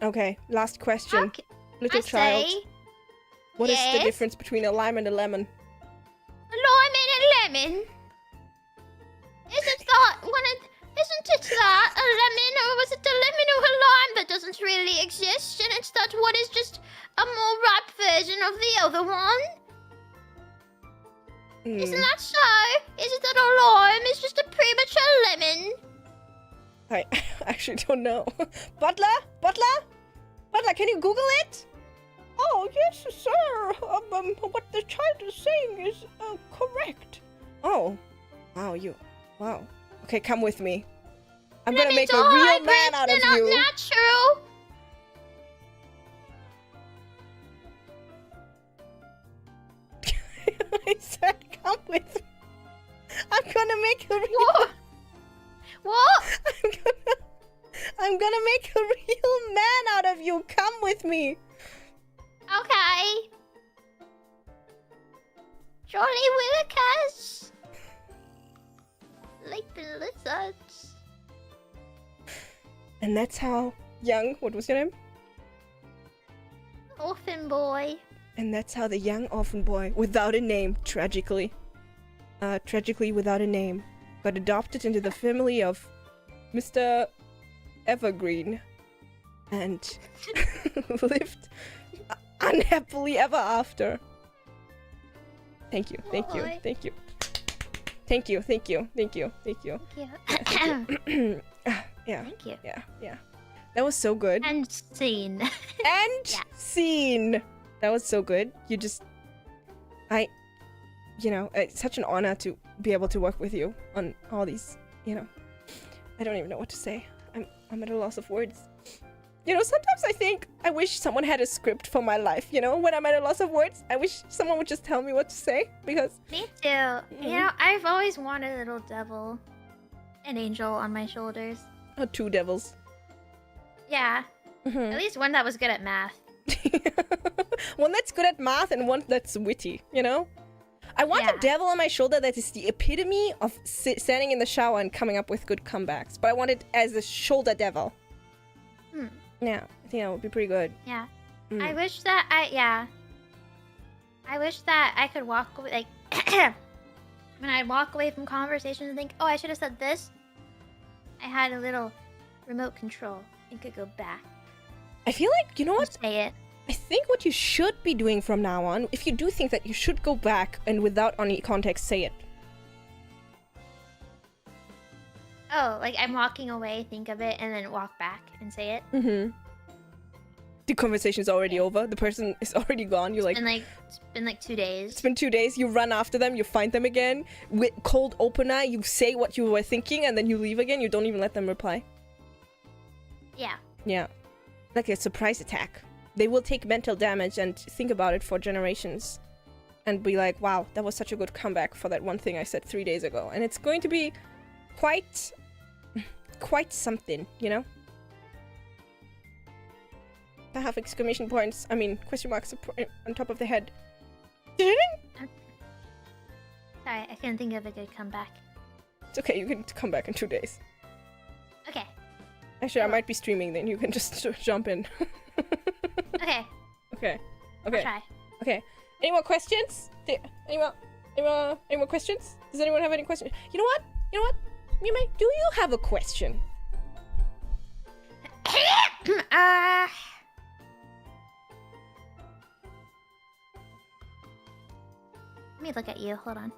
Speaker 1: Okay, last question.
Speaker 2: Okay.
Speaker 1: Little child. What is the
Speaker 2: Yes?
Speaker 1: difference between a lime and a lemon?
Speaker 2: A lime and a lemon? Isn't it that a lemon, or was it a lemon or a lime that doesn't really exist, and it's that one is just a more ripe version of the other one? Isn't that so? Is it that a lime is just a premature lemon?
Speaker 1: I actually don't know. Butler, can you Google it? Oh, yes, sir. What the child is saying is correct. Oh, wow. Okay, come with me. I'm gonna make a real man out of you.
Speaker 2: They're not natural.
Speaker 1: I said, come with me. I'm gonna make a real...
Speaker 2: What?
Speaker 1: I'm gonna make a real man out of you. Come with me.
Speaker 2: Okay. Jolly Willikers. Like the lizards.
Speaker 1: And that's how young... What was your name?
Speaker 2: Orphan boy.
Speaker 1: And that's how the young orphan boy, without a name, tragically without a name, got adopted into the family of Mr. Evergreen and lived unhappily ever after. Thank you. Yeah.
Speaker 2: Thank you.
Speaker 1: Yeah. That was so good.
Speaker 2: And scene.
Speaker 1: And scene. That was so good. It's such an honor to be able to work with you on all these, I don't even know what to say. I'm at a loss of words. Sometimes I think I wish someone had a script for my life, when I'm at a loss of words. I wish someone would just tell me what to say, because...
Speaker 2: Me too. I've always wanted a little devil. An angel on my shoulders.
Speaker 1: Oh, two devils.
Speaker 2: Yeah. At least one that was good at math.
Speaker 1: One that's good at math and one that's witty, I want a devil on my shoulder that is the epitome of standing in the shower and coming up with good comebacks. But I want it as a shoulder devil. Yeah, I think that would be pretty good.
Speaker 2: Yeah. I wish that I could walk away, when I walk away from conversations and think, oh, I should have said this. I had a little remote control and could go back.
Speaker 1: I feel like, you know what?
Speaker 2: Say it.
Speaker 1: I think what you should be doing from now on, if you do think that you should go back and without any context say it.
Speaker 2: Oh, like I'm walking away, think of it, and then walk back and say it?
Speaker 1: The conversation is already over. The person is already gone. You're like...
Speaker 2: It's been like 2 days.
Speaker 1: It's been 2 days. You run after them. You find them again. With cold opener, you say what you were thinking and then you leave again. You don't even let them reply.
Speaker 2: Yeah.
Speaker 1: Yeah. Like a surprise attack. They will take mental damage and think about it for generations. And be like, wow, that was such a good comeback for that one thing I said 3 days ago. And it's going to be quite something, I have exclamation points, question marks on top of the head.
Speaker 2: Sorry, I couldn't think of a good comeback.
Speaker 1: It's okay, you can come back in 2 days.
Speaker 2: Okay.
Speaker 1: Actually, I might be streaming then, you can just jump in.
Speaker 2: Okay.
Speaker 1: Okay.
Speaker 2: I'll try.
Speaker 1: Okay. Any more questions? Any more questions? Does anyone have any questions? You know what? Mumei, do you have a question?
Speaker 2: Let me look at you. Hold on.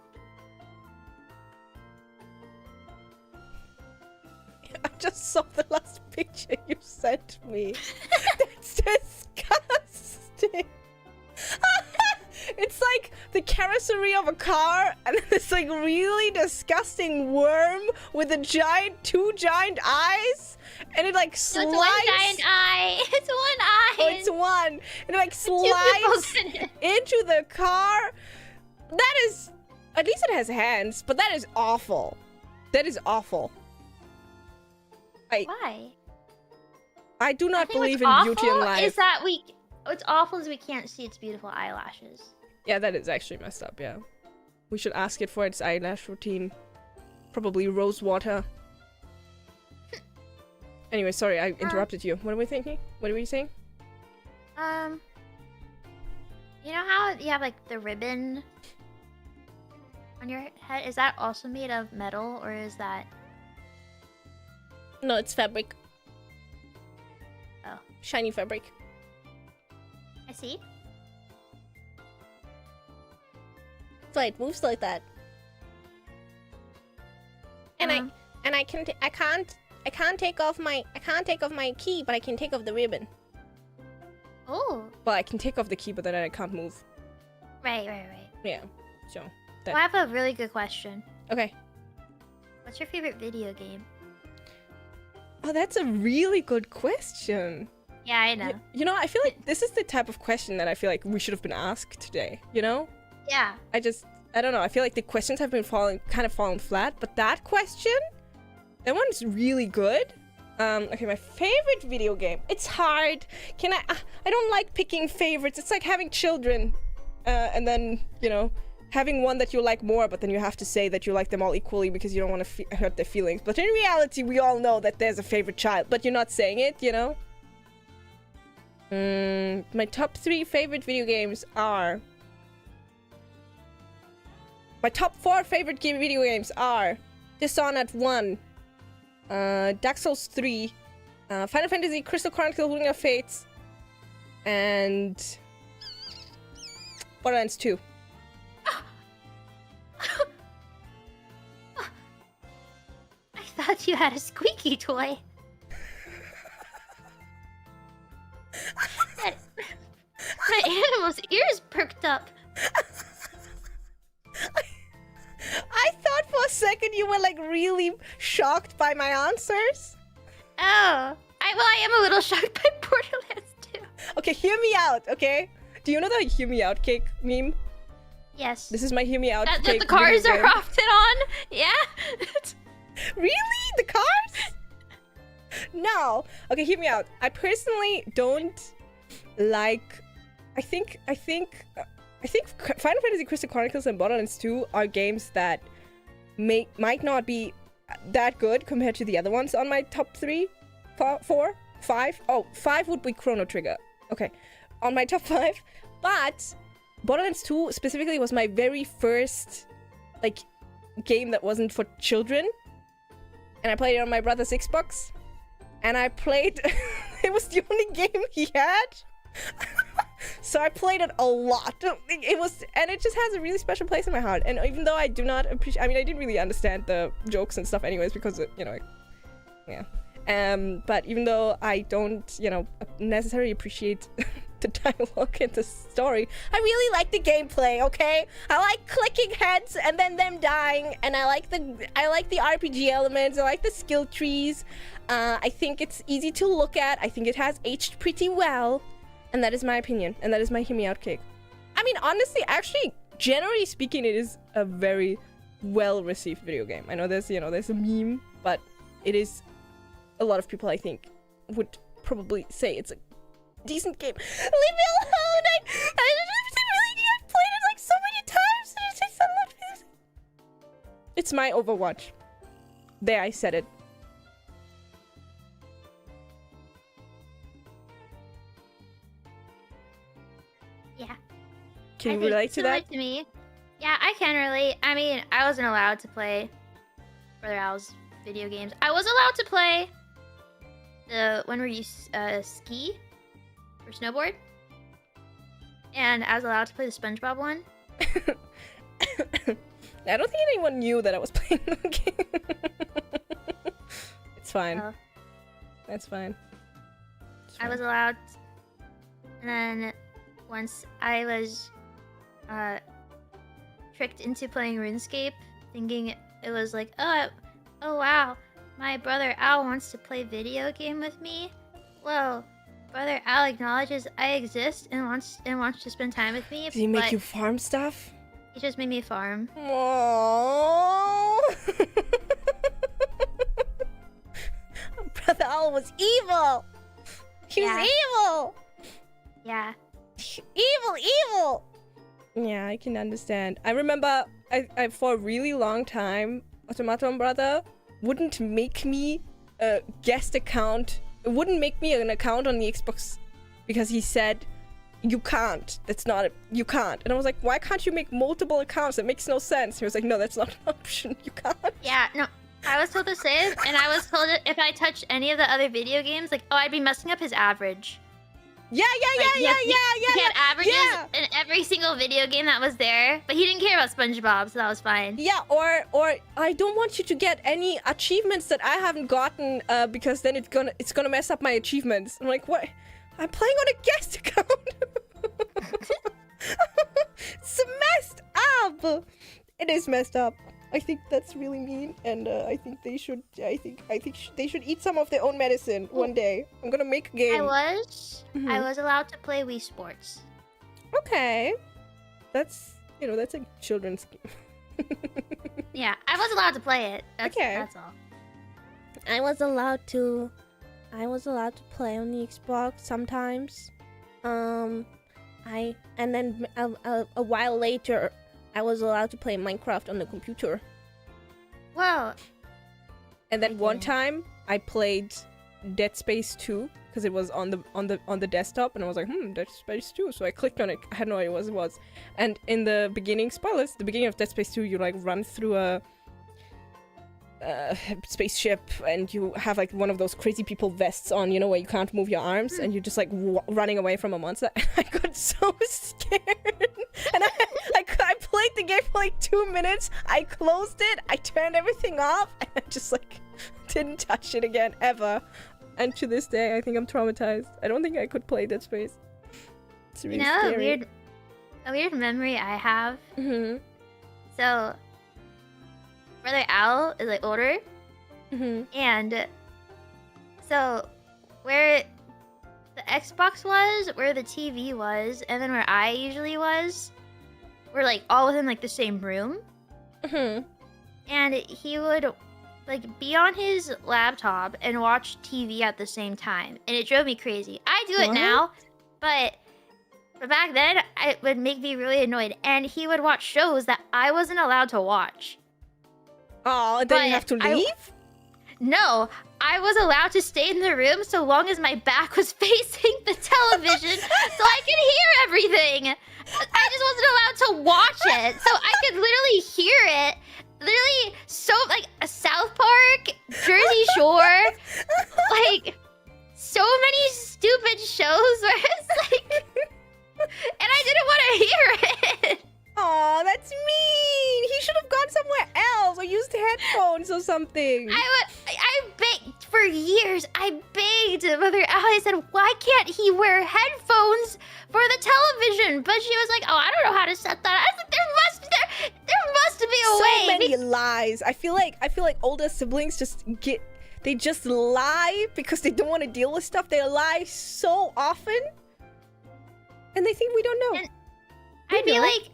Speaker 1: I just saw the last picture you sent me. That's disgusting. It's like the carrosserie of a car, and then this like really disgusting worm with two giant eyes, and it like slides.
Speaker 2: No, it's one giant eye. It's one eye.
Speaker 1: Oh, it's one. And it like slides into the car. That is, at least it has hands, but that is awful. That is awful.
Speaker 2: Why?
Speaker 1: I do not believe in beauty in life.
Speaker 2: Is that what's awful is we can't see its beautiful eyelashes.
Speaker 1: Yeah, that is actually messed up, yeah. We should ask it for its eyelash routine. Probably rose water. Anyway, sorry, I interrupted you. What are we thinking? What are we saying?
Speaker 2: You know how you have like the ribbon on your head? Is that also made of metal, or is that...
Speaker 1: No, it's fabric.
Speaker 2: Oh.
Speaker 1: Shiny fabric.
Speaker 2: I see.
Speaker 1: So it moves like that. And I can't take off my key, but I can take off the ribbon.
Speaker 2: Oh.
Speaker 1: Well, I can take off the key, but then I can't move.
Speaker 2: Right.
Speaker 1: Yeah. So.
Speaker 2: Well, I have a really good question.
Speaker 1: Okay.
Speaker 2: What's your favorite video game?
Speaker 1: Oh, that's a really good question.
Speaker 2: Yeah, I know.
Speaker 1: You know, I feel like this is the type of question that I feel like we should have been asked today, you know?
Speaker 2: Yeah.
Speaker 1: I don't know. I feel like the questions have been falling flat, but that question, that one's really good. Okay, my favorite video game. It's hard. I don't like picking favorites. It's like having children, and then, you know, having one that you like more, but then you have to say that you like them all equally because you don't want to hurt their feelings. But in reality, we all know that there's a favorite child, but you're not saying it, you know? My top 3 favorite video games are... My top 4 favorite video games are Dishonored 1, Dark Souls 3, Final Fantasy Crystal Chronicles Ring of Fates, and Borderlands 2.
Speaker 2: I thought you had a squeaky toy. My animal's ears perked up.
Speaker 1: I thought for a second you were like really shocked by my answers.
Speaker 2: Oh, I am a little shocked by Borderlands 2.
Speaker 1: Okay, hear me out, okay? Do you know the hear me out cake meme?
Speaker 2: Yes.
Speaker 1: This is my hear me out cake.
Speaker 2: That the cars are often on? Yeah?
Speaker 1: Really? The cars? No. Okay, hear me out. I personally don't like... I think Final Fantasy Crystal Chronicles and Borderlands 2 are games that might not be that good compared to the other ones on my top 3, 4, 5. Oh, 5 would be Chrono Trigger. Okay, on my top 5. But Borderlands 2 specifically was my very first like game that wasn't for children, and I played it on my brother's Xbox, and I played. It was the only game he had. So I played it a lot. It just has a really special place in my heart. And even though I do not appreciate, I mean, I didn't really understand the jokes and stuff anyways, because, you know, yeah. But even though I don't, you know, necessarily appreciate the dialogue and the story, I really like the gameplay, okay? I like clicking heads and then them dying, and I like the RPG elements, I like the skill trees. I think it's easy to look at. I think it has aged pretty well. And that is my opinion, and that is my hear me out cake. I mean, honestly, actually, generally speaking, it is a very well-received video game. I know there's a meme, but it is, a lot of people, I think, would probably say it's a decent game. Leave me alone! I really need. I've played it like so many times, and it's just so much. It's my Overwatch. There, I said it.
Speaker 2: Yeah.
Speaker 1: Can you relate to that?
Speaker 2: To me. Yeah, I can relate. I mean, I wasn't allowed to play Brother Al's video games. I was allowed to play the one where you ski or snowboard, and I was allowed to play the SpongeBob one.
Speaker 1: I don't think anyone knew that I was playing the game. It's fine.
Speaker 2: Oh.
Speaker 1: That's fine. It's
Speaker 2: I
Speaker 1: fine.
Speaker 2: was allowed, and then once I was tricked into playing RuneScape, thinking it was like, oh wow, my brother Al wants to play video game with me. Well, brother Al acknowledges I exist and wants to spend time with me.
Speaker 1: Did he make
Speaker 2: but
Speaker 1: you farm stuff?
Speaker 2: He just made me farm.
Speaker 1: Aww. Brother Al was evil. He was evil.
Speaker 2: Yeah.
Speaker 1: Evil. Yeah, I can understand. I remember I for a really long time, Automaton Brother wouldn't make me a guest account. Wouldn't make me an account on the Xbox because he said, you can't. You can't. And I was like, why can't you make multiple accounts? That makes no sense. He was like, no, that's not an option. You can't.
Speaker 2: Yeah, no. I was told the same, and I was told that if I touched any of the other video games, like, oh, I'd be messing up his average.
Speaker 1: Yeah.
Speaker 2: He had averages in every single video game that was there, but he didn't care about SpongeBob, so that was fine.
Speaker 1: Yeah, or I don't want you to get any achievements that I haven't gotten because then it's gonna mess up my achievements. I'm like, what? I'm playing on a guest account. It's messed up. It is messed up. I think that's really mean, and I think they should. I think they should eat some of their own medicine one day. I'm gonna make a game.
Speaker 2: I was allowed to play Wii Sports.
Speaker 1: Okay, that's that's a children's game.
Speaker 2: Yeah, I was allowed to play it. That's all.
Speaker 1: I was allowed to play on the Xbox sometimes. And then a while later, I was allowed to play Minecraft on the computer.
Speaker 2: Whoa.
Speaker 1: And then one time I played Dead Space 2 because it was on the desktop, and I was like, Dead Space 2. So I clicked on it. I had no idea what it was. And in the beginning, spoilers, the beginning of Dead Space 2, you like run through a spaceship, and you have like one of those crazy people vests on, where you can't move your arms, and you're just like running away from a monster. And I got so scared, and I played the game for like 2 minutes. I closed it, I turned everything off, and I just like didn't touch it again ever. And to this day, I think I'm traumatized. I don't think I could play Dead Space. It's really scary.
Speaker 2: A weird memory I have.
Speaker 1: Mm-hmm.
Speaker 2: So brother Al is like older, and so where the Xbox was, where the TV was, and then where I usually was, we're like all within like the same room. And he would like be on his laptop and watch TV at the same time, and it drove me crazy. I do it now, but back then it would make me really annoyed. And he would watch shows that I wasn't allowed to watch.
Speaker 1: Oh, then you have to leave?
Speaker 2: No, I was allowed to stay in the room so long as my back was facing the television so I could hear everything. I just wasn't allowed to watch it, so I could literally hear it. Literally, so like a South Park, Jersey Shore, like so many stupid shows where it's like, and I didn't want to hear it.
Speaker 1: Aw, that's mean! He should have gone somewhere else or used headphones or something.
Speaker 2: I begged for years. I begged Mother Al. I said, why can't he wear headphones for the television? But she was like, oh, I don't know how to set that. I was like, there must be a way.
Speaker 1: So many lies. I feel like older siblings they just lie because they don't want to deal with stuff. They lie so often, and they think we don't know.
Speaker 2: And I'd be like,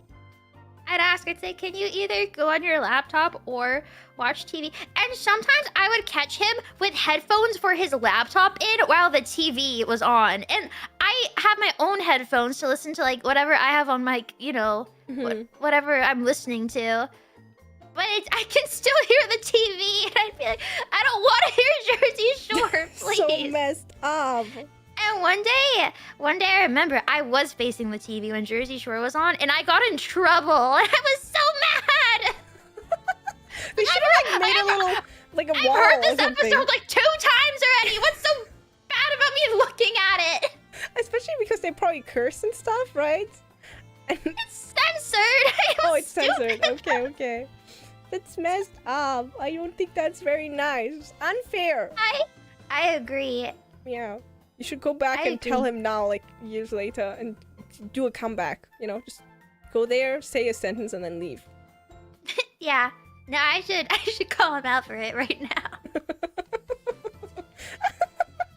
Speaker 2: I'd ask, I'd say, can you either go on your laptop or watch TV? And sometimes I would catch him with headphones for his laptop in while the TV was on. And I have my own headphones to listen to, like, whatever I have on my, whatever I'm listening to. But I can still hear the TV, and I'd be like, I don't want to hear Jersey Shore, please.
Speaker 1: So messed up.
Speaker 2: And one day I remember I was facing the TV when Jersey Shore was on, and I got in trouble, and I was so mad.
Speaker 1: They should have made a little, like a wall.
Speaker 2: I've heard this episode like 2 times already. What's so
Speaker 1: they probably curse and stuff, right?
Speaker 2: It's censored.
Speaker 1: Oh, it's censored. Okay. That's messed up. I don't think that's very nice. It's unfair.
Speaker 2: I agree.
Speaker 1: Yeah. You should go back and tell him now, like, years later, and do a comeback. You know, just go there, say a sentence, and then leave.
Speaker 2: Yeah. No, I should call him out for it right now.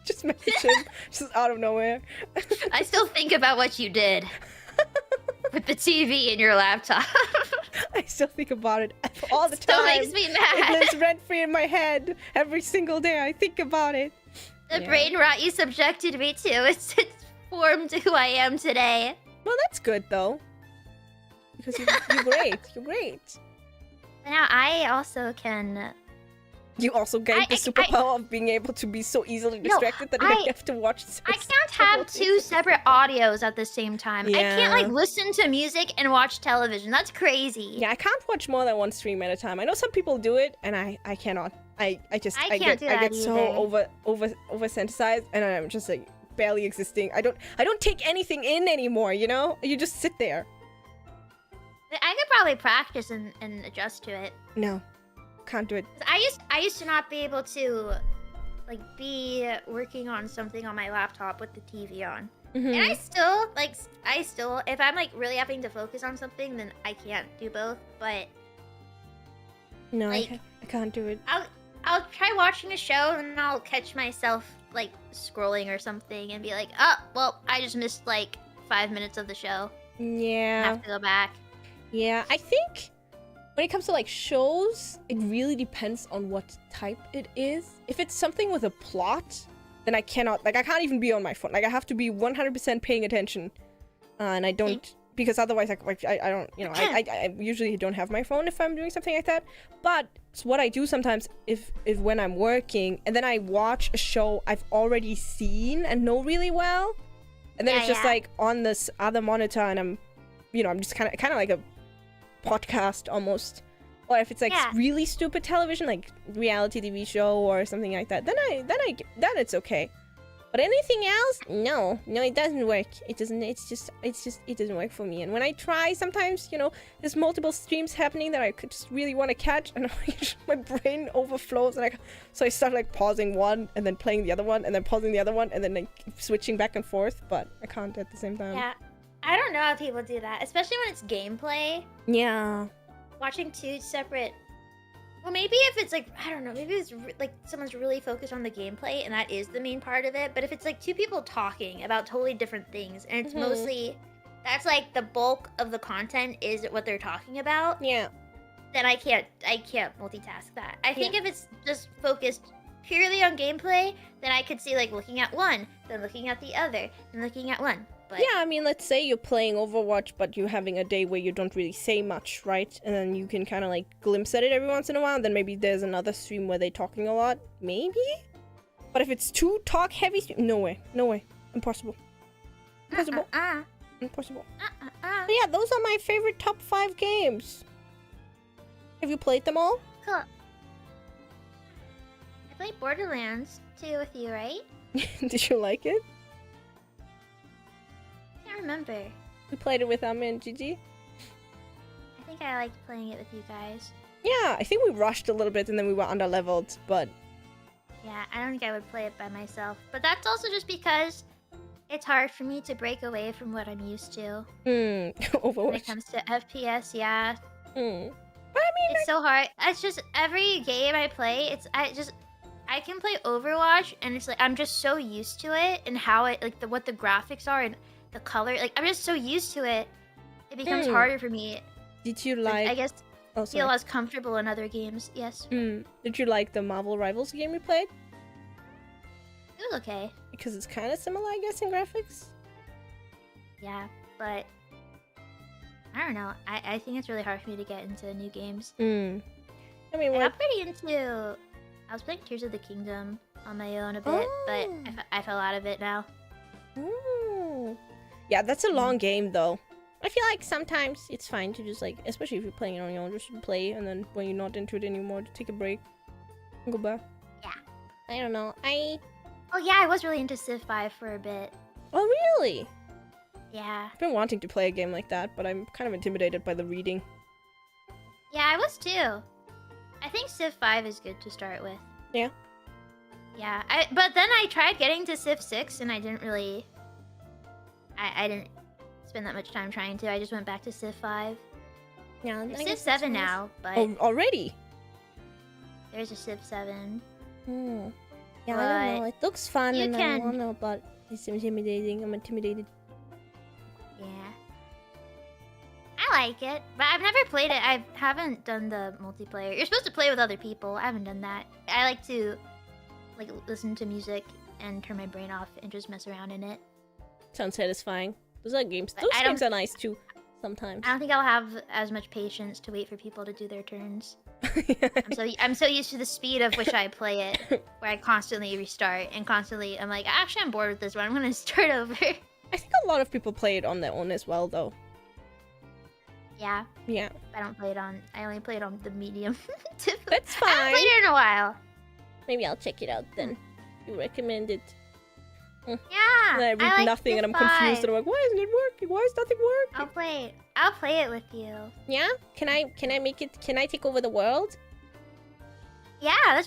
Speaker 1: Just message him, just out of nowhere.
Speaker 2: I still think about what you did with the TV and your laptop.
Speaker 1: I still think about it all the
Speaker 2: Still
Speaker 1: time.
Speaker 2: makes me mad.
Speaker 1: It lives rent-free in my head. Every single day I think about it.
Speaker 2: The brain rot you subjected me to, it's formed who I am today.
Speaker 1: Well, that's good, though. Because you're great. You're great.
Speaker 2: Now I also can...
Speaker 1: You also get the superpower of being able to be so easily distracted that you have to watch.
Speaker 2: I can't have two separate audios at the same time.
Speaker 1: Yeah.
Speaker 2: I can't like listen to music and watch television. That's crazy.
Speaker 1: Yeah, I can't watch more than one stream at a time. I know some people do it, and I cannot. I get so oversensitized, and I'm just like barely existing. I don't take anything in anymore. You know, you just sit there.
Speaker 2: I could probably practice and adjust to it.
Speaker 1: No. Can't do it.
Speaker 2: I used to not be able to like be working on something on my laptop with the TV on. And I still if I'm like really having to focus on something, then I can't do both, but
Speaker 1: no,
Speaker 2: like,
Speaker 1: I can't do it.
Speaker 2: I'll try watching a show and I'll catch myself like scrolling or something and be like, "Oh, well, I just missed like 5 minutes of the show."
Speaker 1: Yeah.
Speaker 2: I have to go back.
Speaker 1: Yeah, I think when it comes to like shows, it really depends on what type it is. If it's something with a plot, then I cannot, like I can't even be on my phone. Like I have to be 100% paying attention. And I don't, because otherwise I don't, you know, I usually don't have my phone if I'm doing something like that. But it's what I do sometimes if when I'm working and then I watch a show I've already seen and know really well. And then it's just like on this other monitor and I'm just kind of like a podcast almost, or if it's like really stupid television like reality TV show or something like that, then it's okay. But anything else, no, it doesn't work. It doesn't. It doesn't work for me. And when I try, sometimes there's multiple streams happening that I could just really want to catch, and my brain overflows, and so I start like pausing one and then playing the other one and then pausing the other one and then like switching back and forth. But I can't at the same time.
Speaker 2: Yeah. I don't know how people do that, especially when it's gameplay.
Speaker 1: Yeah.
Speaker 2: Watching two separate... Well, maybe if it's like, I don't know, maybe it's like someone's really focused on the gameplay and that is the main part of it. But if it's like two people talking about totally different things and it's mostly... That's like the bulk of the content is what they're talking about.
Speaker 1: Yeah.
Speaker 2: Then I can't multitask that. I think if it's just focused purely on gameplay, then I could see like looking at one, then looking at the other, and looking at one. But
Speaker 1: yeah, I mean, let's say you're playing Overwatch, but you're having a day where you don't really say much, right? And then you can kind of like glimpse at it every once in a while. Then maybe there's another stream where they're talking a lot, maybe. But if it's too talk-heavy, no way, impossible, impossible. But yeah, those are my favorite top 5 games. Have you played them all?
Speaker 2: Cool. I played Borderlands too with you, right?
Speaker 1: Did you like it?
Speaker 2: I remember.
Speaker 1: We played it with Amma and Gigi.
Speaker 2: I think I liked playing it with you guys.
Speaker 1: Yeah, I think we rushed a little bit and then we were under-leveled, but...
Speaker 2: Yeah, I don't think I would play it by myself. But that's also just because it's hard for me to break away from what I'm used to.
Speaker 1: Overwatch.
Speaker 2: When it comes to FPS, yeah.
Speaker 1: But I mean...
Speaker 2: It's so hard. It's just, every game I play, I can play Overwatch and it's like, I'm just so used to it and how it, like, what the graphics are and the color, like I'm just so used to it. It becomes harder for me.
Speaker 1: Did you like?
Speaker 2: I guess feel less comfortable in other games. Yes.
Speaker 1: Did you like the Marvel Rivals game we played?
Speaker 2: It was okay.
Speaker 1: Because it's kind of similar, I guess, in graphics.
Speaker 2: Yeah, but I don't know. I think it's really hard for me to get into new games.
Speaker 1: I mean,
Speaker 2: I got pretty into. I was playing Tears of the Kingdom on my own a bit, but I fell out of it now.
Speaker 1: Yeah, that's a long game, though. I feel like sometimes it's fine to just, like, especially if you're playing it on your own, just play, and then when you're not into it anymore, to take a break and go back.
Speaker 2: Yeah.
Speaker 1: I don't know.
Speaker 2: Oh, yeah, I was really into Civ 5 for a bit.
Speaker 1: Oh, really?
Speaker 2: Yeah.
Speaker 1: I've been wanting to play a game like that, but I'm kind of intimidated by the reading.
Speaker 2: Yeah, I was too. I think Civ 5 is good to start with.
Speaker 1: Yeah.
Speaker 2: Yeah, but then I tried getting to Civ 6 and I didn't really... I didn't spend that much time trying to. I just went back to Civ 5.
Speaker 1: Yeah,
Speaker 2: There's Civ 7 now, but...
Speaker 1: Oh, already?
Speaker 2: There's a Civ 7.
Speaker 1: Hmm. Yeah, I don't know. It looks fun,
Speaker 2: you
Speaker 1: and
Speaker 2: can...
Speaker 1: I don't know, but it's intimidating. I'm intimidated.
Speaker 2: Yeah. I like it, but I've never played it. I haven't done the multiplayer. You're supposed to play with other people. I haven't done that. I like to, like, listen to music and turn my brain off and just mess around in it.
Speaker 1: Sounds satisfying. Those are games.
Speaker 2: But
Speaker 1: Those games are nice too, sometimes.
Speaker 2: I don't think I'll have as much patience to wait for people to do their turns. I'm so used to the speed of which I play it, where I constantly restart and constantly I'm like, actually I'm bored with this one. I'm gonna start over.
Speaker 1: I think a lot of people play it on their own as well, though.
Speaker 2: Yeah.
Speaker 1: Yeah.
Speaker 2: I don't play it on. I only play it on the medium.
Speaker 1: That's fine.
Speaker 2: I haven't played it in a while.
Speaker 1: Maybe I'll check it out then. You recommend it.
Speaker 2: Yeah.
Speaker 1: And I read nothing and I'm confused and I'm like, why isn't it working? Why is nothing working?
Speaker 2: I'll play it with you.
Speaker 1: Yeah? Can I make it? Can I take over the world?
Speaker 2: Yeah, that's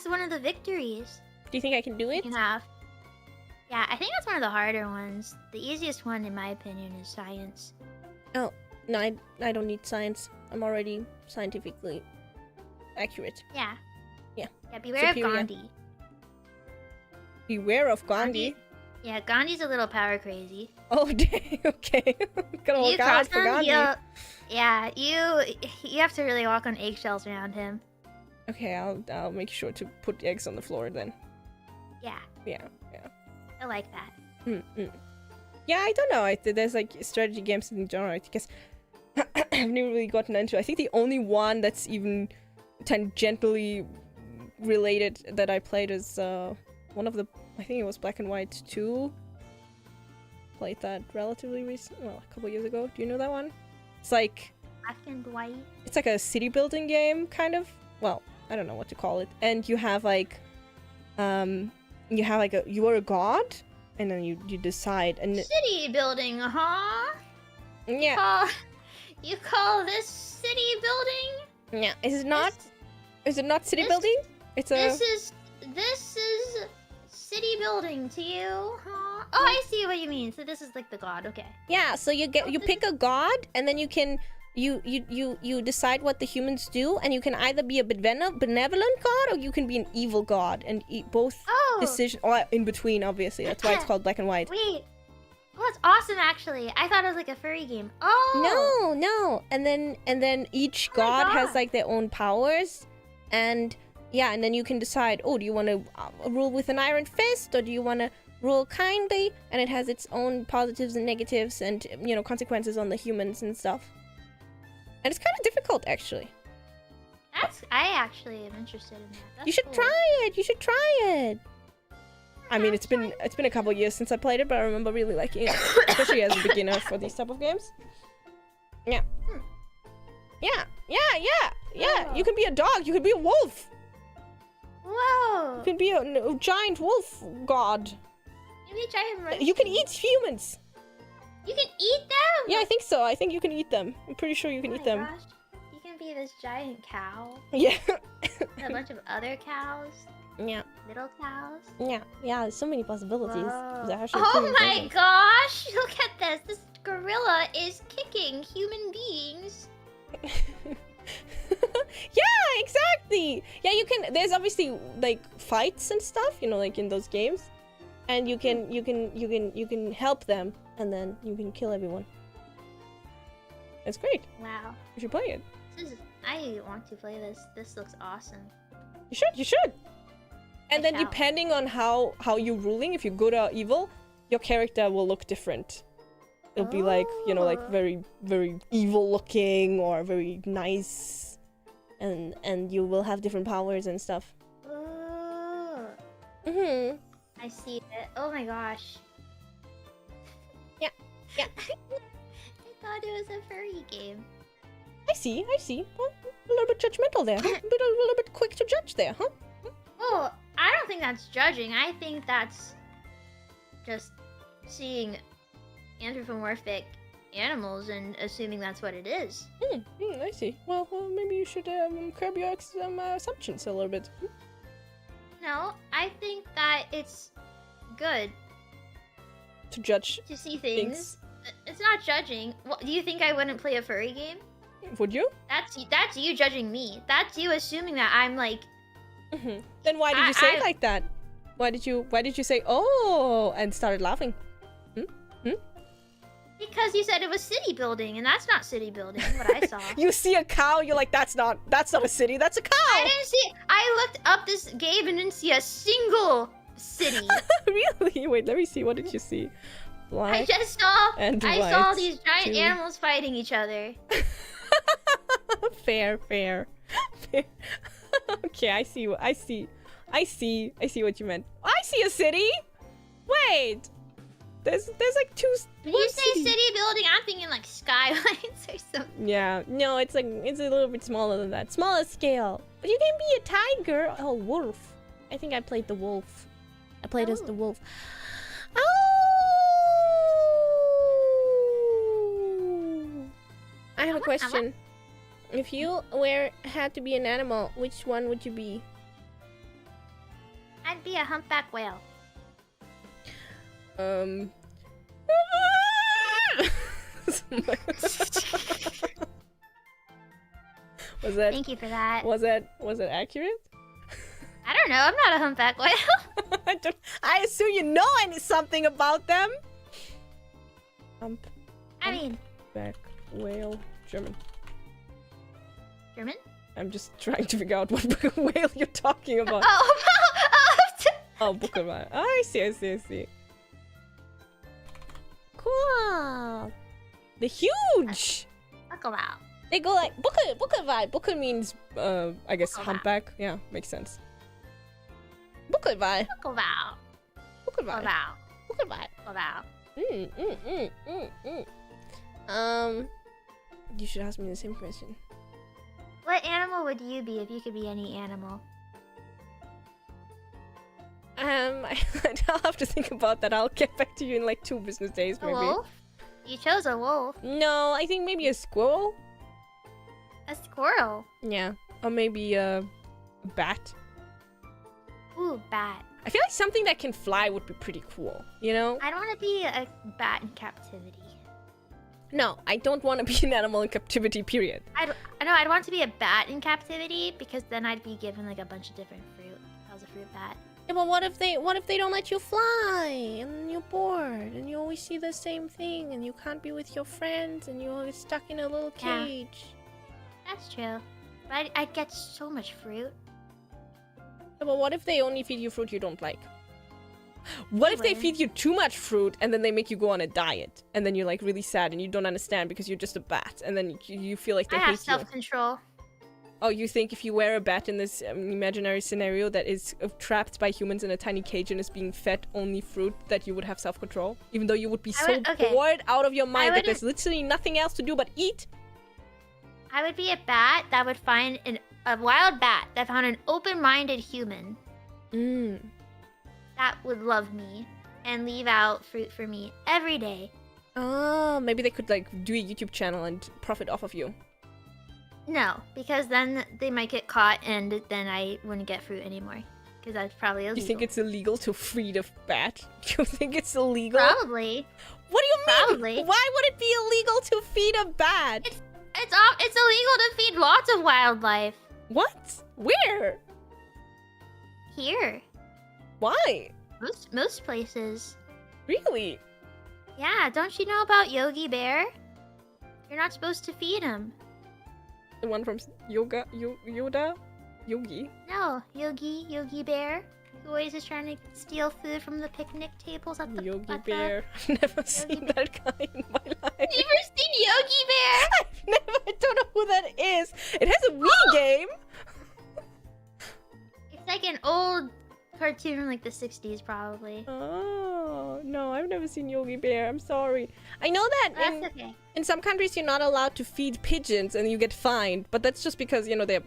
Speaker 2: one of the victories.
Speaker 1: Do you think I can do it?
Speaker 2: You can have. Yeah, I think that's one of the harder ones. The easiest one, in my opinion, is science.
Speaker 1: Oh, no, I don't need science. I'm already scientifically accurate.
Speaker 2: Yeah.
Speaker 1: Yeah.
Speaker 2: Yeah, beware
Speaker 1: Superior.
Speaker 2: of Gandhi.
Speaker 1: Beware of Gandhi?
Speaker 2: Yeah, Gandhi's a little power crazy.
Speaker 1: Oh, dang, okay. Gotta look out for Gandhi.
Speaker 2: Yeah, you have to really walk on eggshells around him.
Speaker 1: Okay, I'll make sure to put the eggs on the floor then.
Speaker 2: Yeah.
Speaker 1: Yeah.
Speaker 2: I like that.
Speaker 1: Yeah, I don't know. There's like strategy games in general, I guess. I've never really gotten into. I think the only one that's even tangentially related that I played is one of the. I think it was Black and White 2. Played that relatively recent. Well, a couple years ago. Do you know that one? It's like.
Speaker 2: Black and White.
Speaker 1: It's like a city building game, kind of. Well, I don't know what to call it. And you have like, you are a god, and then you decide. And
Speaker 2: city building, huh?
Speaker 1: Yeah.
Speaker 2: You call this city building?
Speaker 1: Yeah. Is it not? Is it not city building? It's a.
Speaker 2: This is city building to you, huh? Oh, I see what you mean. So this is like the god. Okay.
Speaker 1: Yeah. So you pick a god, and then you can. You decide what the humans do, and you can either be a benevolent god or you can be an evil god, and both decisions, or in between, obviously. That's why it's called Black and White.
Speaker 2: Wait, well, that's awesome. Actually, I thought it was like a furry game. Oh
Speaker 1: no, and then each god has like their own powers, and yeah, and then you can decide. Oh, do you want to rule with an iron fist, or do you want to rule kindly? And it has its own positives and negatives, and consequences on the humans and stuff. And it's kind of difficult, actually.
Speaker 2: I actually am interested in that. That's
Speaker 1: you should try it. You should try it. I mean, it's been a couple years since I played it, but I remember really liking it, especially as a beginner for these type of games. Yeah. Yeah. You can be a dog. You can be a wolf.
Speaker 2: Whoa.
Speaker 1: You can be a giant wolf god.
Speaker 2: You can be a giant roach.
Speaker 1: You can eat humans.
Speaker 2: You can eat them?
Speaker 1: Yeah, I think so. I think you can eat them. I'm pretty sure you can eat them.
Speaker 2: Gosh. You can be this giant cow.
Speaker 1: Yeah.
Speaker 2: And a bunch of other cows.
Speaker 1: Yeah.
Speaker 2: Little cows.
Speaker 1: Yeah. There's so many possibilities.
Speaker 2: Oh my gosh! Look at this. This gorilla is kicking human beings.
Speaker 1: Yeah, exactly. Yeah, you can. There's obviously like fights and stuff, like in those games, and you can help them. And then you can kill everyone. It's great.
Speaker 2: Wow.
Speaker 1: You should play it.
Speaker 2: I want to play this. This looks awesome.
Speaker 1: You should. And then depending on how you're ruling, if you're good or evil, your character will look different. It'll be like, like very, very evil looking or very nice. And you will have different powers and stuff.
Speaker 2: Oh. I see it. Oh my gosh.
Speaker 1: Yeah.
Speaker 2: I thought it was a furry game.
Speaker 1: I see. Well, a little bit judgmental there, huh? A little bit quick to judge there, huh?
Speaker 2: Oh, I don't think that's judging. I think that's just seeing anthropomorphic animals and assuming that's what it is.
Speaker 1: I see. Well, maybe you should curb your assumptions a little bit.
Speaker 2: No, I think that it's good
Speaker 1: To judge
Speaker 2: to see things. It's not judging. What, do you think I wouldn't play a furry game?
Speaker 1: Would you?
Speaker 2: That's you judging me. That's you assuming that I'm like.
Speaker 1: Then why did you say it like that? Why did you say oh and started laughing?
Speaker 2: Because you said it was city building, and that's not city building. What I saw.
Speaker 1: You see a cow, you're like, that's not a city, that's a cow.
Speaker 2: I didn't see. I looked up this game and didn't see a single city.
Speaker 1: Really? Wait, let me see. What did you see? Black
Speaker 2: I just saw.
Speaker 1: and
Speaker 2: I
Speaker 1: white
Speaker 2: saw these giant
Speaker 1: too.
Speaker 2: animals fighting each other.
Speaker 1: Fair. Okay, I see what you meant. I see a city. Wait. There's like two.
Speaker 2: When you say city building, I'm thinking like skylines or something.
Speaker 1: Yeah, no, it's a little bit smaller than that. Smaller scale. But you can be a tiger. Oh, wolf. I think I played the wolf. I played as the wolf. Oh! I have a question. If you had to be an animal, which one would you be?
Speaker 2: I'd be a humpback whale.
Speaker 1: Was that?
Speaker 2: Thank you for that.
Speaker 1: Was it accurate?
Speaker 2: I don't know. I'm not a humpback whale.
Speaker 1: I assume you know something about them.
Speaker 2: I mean,
Speaker 1: Humpback whale, German.
Speaker 2: German?
Speaker 1: I'm just trying to figure out what whale you're talking about. Oh, Buckelwal. Oh, I see. Cool. They're huge.
Speaker 2: Buckelwal.
Speaker 1: They go like Buckelwal. Buckel means I guess
Speaker 2: Buckelwal.
Speaker 1: humpback. Yeah, makes sense. Buckelwal.
Speaker 2: Buckelwal.
Speaker 1: Buckelwal.
Speaker 2: Buckelwal.
Speaker 1: Buckelwal. You should ask me the same question.
Speaker 2: What animal would you be if you could be any animal?
Speaker 1: I'll have to think about that. I'll get back to you in like 2 business days,
Speaker 2: A
Speaker 1: maybe.
Speaker 2: wolf? You chose a wolf.
Speaker 1: No, I think maybe a squirrel.
Speaker 2: A squirrel.
Speaker 1: Yeah, or maybe a bat.
Speaker 2: Ooh, bat.
Speaker 1: I feel like something that can fly would be pretty cool, you know?
Speaker 2: I'd want to be a bat in captivity.
Speaker 1: No, I don't want to be an animal in captivity, period.
Speaker 2: I'd want to be a bat in captivity because then I'd be given like a bunch of different fruit. If I was a fruit bat.
Speaker 1: Yeah, but what if they don't let you fly and you're bored and you always see the same thing and you can't be with your friends and you're always stuck in a little cage?
Speaker 2: That's true. But I'd get so much fruit.
Speaker 1: Yeah, but what if they only feed you fruit you don't like? What if they feed you too much fruit and then they make you go on a diet and then you're like really sad and you don't understand because you're just a bat and then you feel like they
Speaker 2: I
Speaker 1: hate
Speaker 2: have self-control.
Speaker 1: Oh, you think if you wear a bat in this imaginary scenario that is trapped by humans in a tiny cage and is being fed only fruit, that you would have self-control? Even though you would be bored out of your mind that there's literally nothing else to do but eat?
Speaker 2: I would be a bat that would find a wild bat that found an open-minded human. That would love me and leave out fruit for me every day.
Speaker 1: Oh, maybe they could like do a YouTube channel and profit off of you.
Speaker 2: No, because then they might get caught and then I wouldn't get fruit anymore. Because that's probably illegal.
Speaker 1: You think it's illegal to feed a bat? You think it's illegal?
Speaker 2: Probably.
Speaker 1: What do you mean?
Speaker 2: Probably.
Speaker 1: Why would it be illegal to feed a bat?
Speaker 2: It's illegal to feed lots of wildlife.
Speaker 1: What? Where?
Speaker 2: Here.
Speaker 1: Why?
Speaker 2: Most places.
Speaker 1: Really?
Speaker 2: Yeah, don't you know about Yogi Bear? You're not supposed to feed him.
Speaker 1: The one from Yoda? Yogi?
Speaker 2: No, Yogi Bear. Who always is trying to steal food from the picnic tables at the
Speaker 1: Yogi Bear. I've never seen that guy in my life.
Speaker 2: Never seen Yogi Bear?
Speaker 1: I don't know who that is. It has a Wii game.
Speaker 2: It's like an old cartoon from like the 60s probably.
Speaker 1: Oh, no, I've never seen Yogi Bear. I'm sorry. I know that in some countries you're not allowed to feed pigeons and you get fined, but that's just because, you know, they're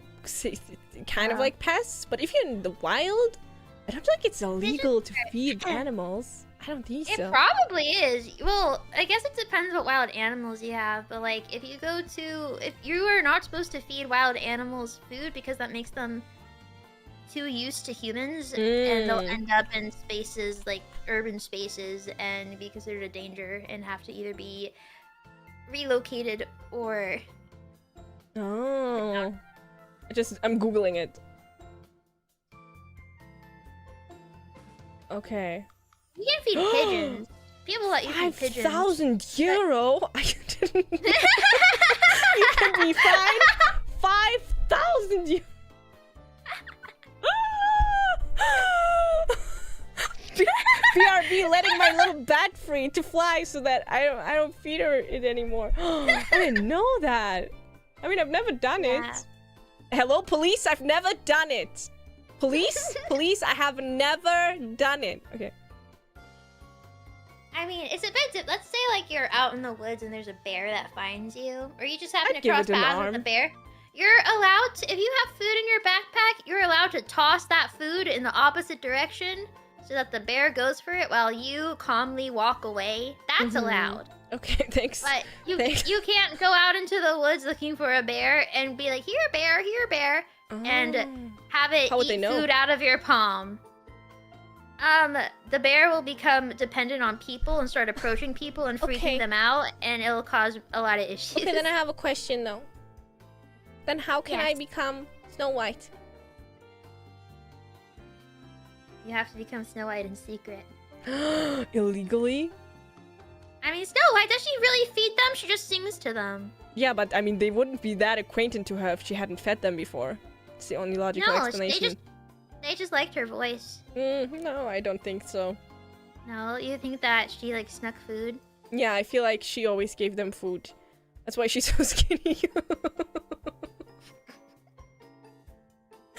Speaker 1: kind of like pests. But if you're in the wild, I don't think it's illegal to feed animals. I don't think
Speaker 2: It
Speaker 1: so.
Speaker 2: probably is. Well, I guess it depends what wild animals you have, but like if you are not supposed to feed wild animals food because that makes them too used to humans and they'll end up in spaces like urban spaces and be considered a danger and have to either be relocated or
Speaker 1: Oh. I'm Googling it. Okay.
Speaker 2: you can feed pigeons. People let you feed pigeons.
Speaker 1: €5,000? I didn't. You can be fined 5,000 euros. BRB letting my little bat free to fly so that I don't feed her it anymore. I didn't know that. I mean, I've never done it. Hello, police? I've never done it. Police? Police? I have never done it. Okay.
Speaker 2: I mean, it's a bit. Let's say like you're out in the woods and there's a bear that finds you, or you just happen to cross paths with a bear. You're allowed to, if you have food in your backpack, you're allowed to toss that food in the opposite direction so that the bear goes for it while you calmly walk away. That's allowed.
Speaker 1: Okay, thanks.
Speaker 2: But you can't go out into the woods looking for a bear and be like, here bear, and have it eat food out of your palm. The bear will become dependent on people and start approaching people and freaking them out, and it'll cause a lot of issues.
Speaker 1: Okay, then I have a question though. Then how can I become Snow White?
Speaker 2: You have to become Snow White in secret.
Speaker 1: Illegally?
Speaker 2: I mean, Snow White, does she really feed them? She just sings to them.
Speaker 1: Yeah, but I mean, they wouldn't be that acquainted to her if she hadn't fed them before. It's the only logical explanation.
Speaker 2: They just liked her voice.
Speaker 1: No, I don't think so.
Speaker 2: No, you think that she like snuck food?
Speaker 1: Yeah, I feel like she always gave them food. That's why she's so skinny.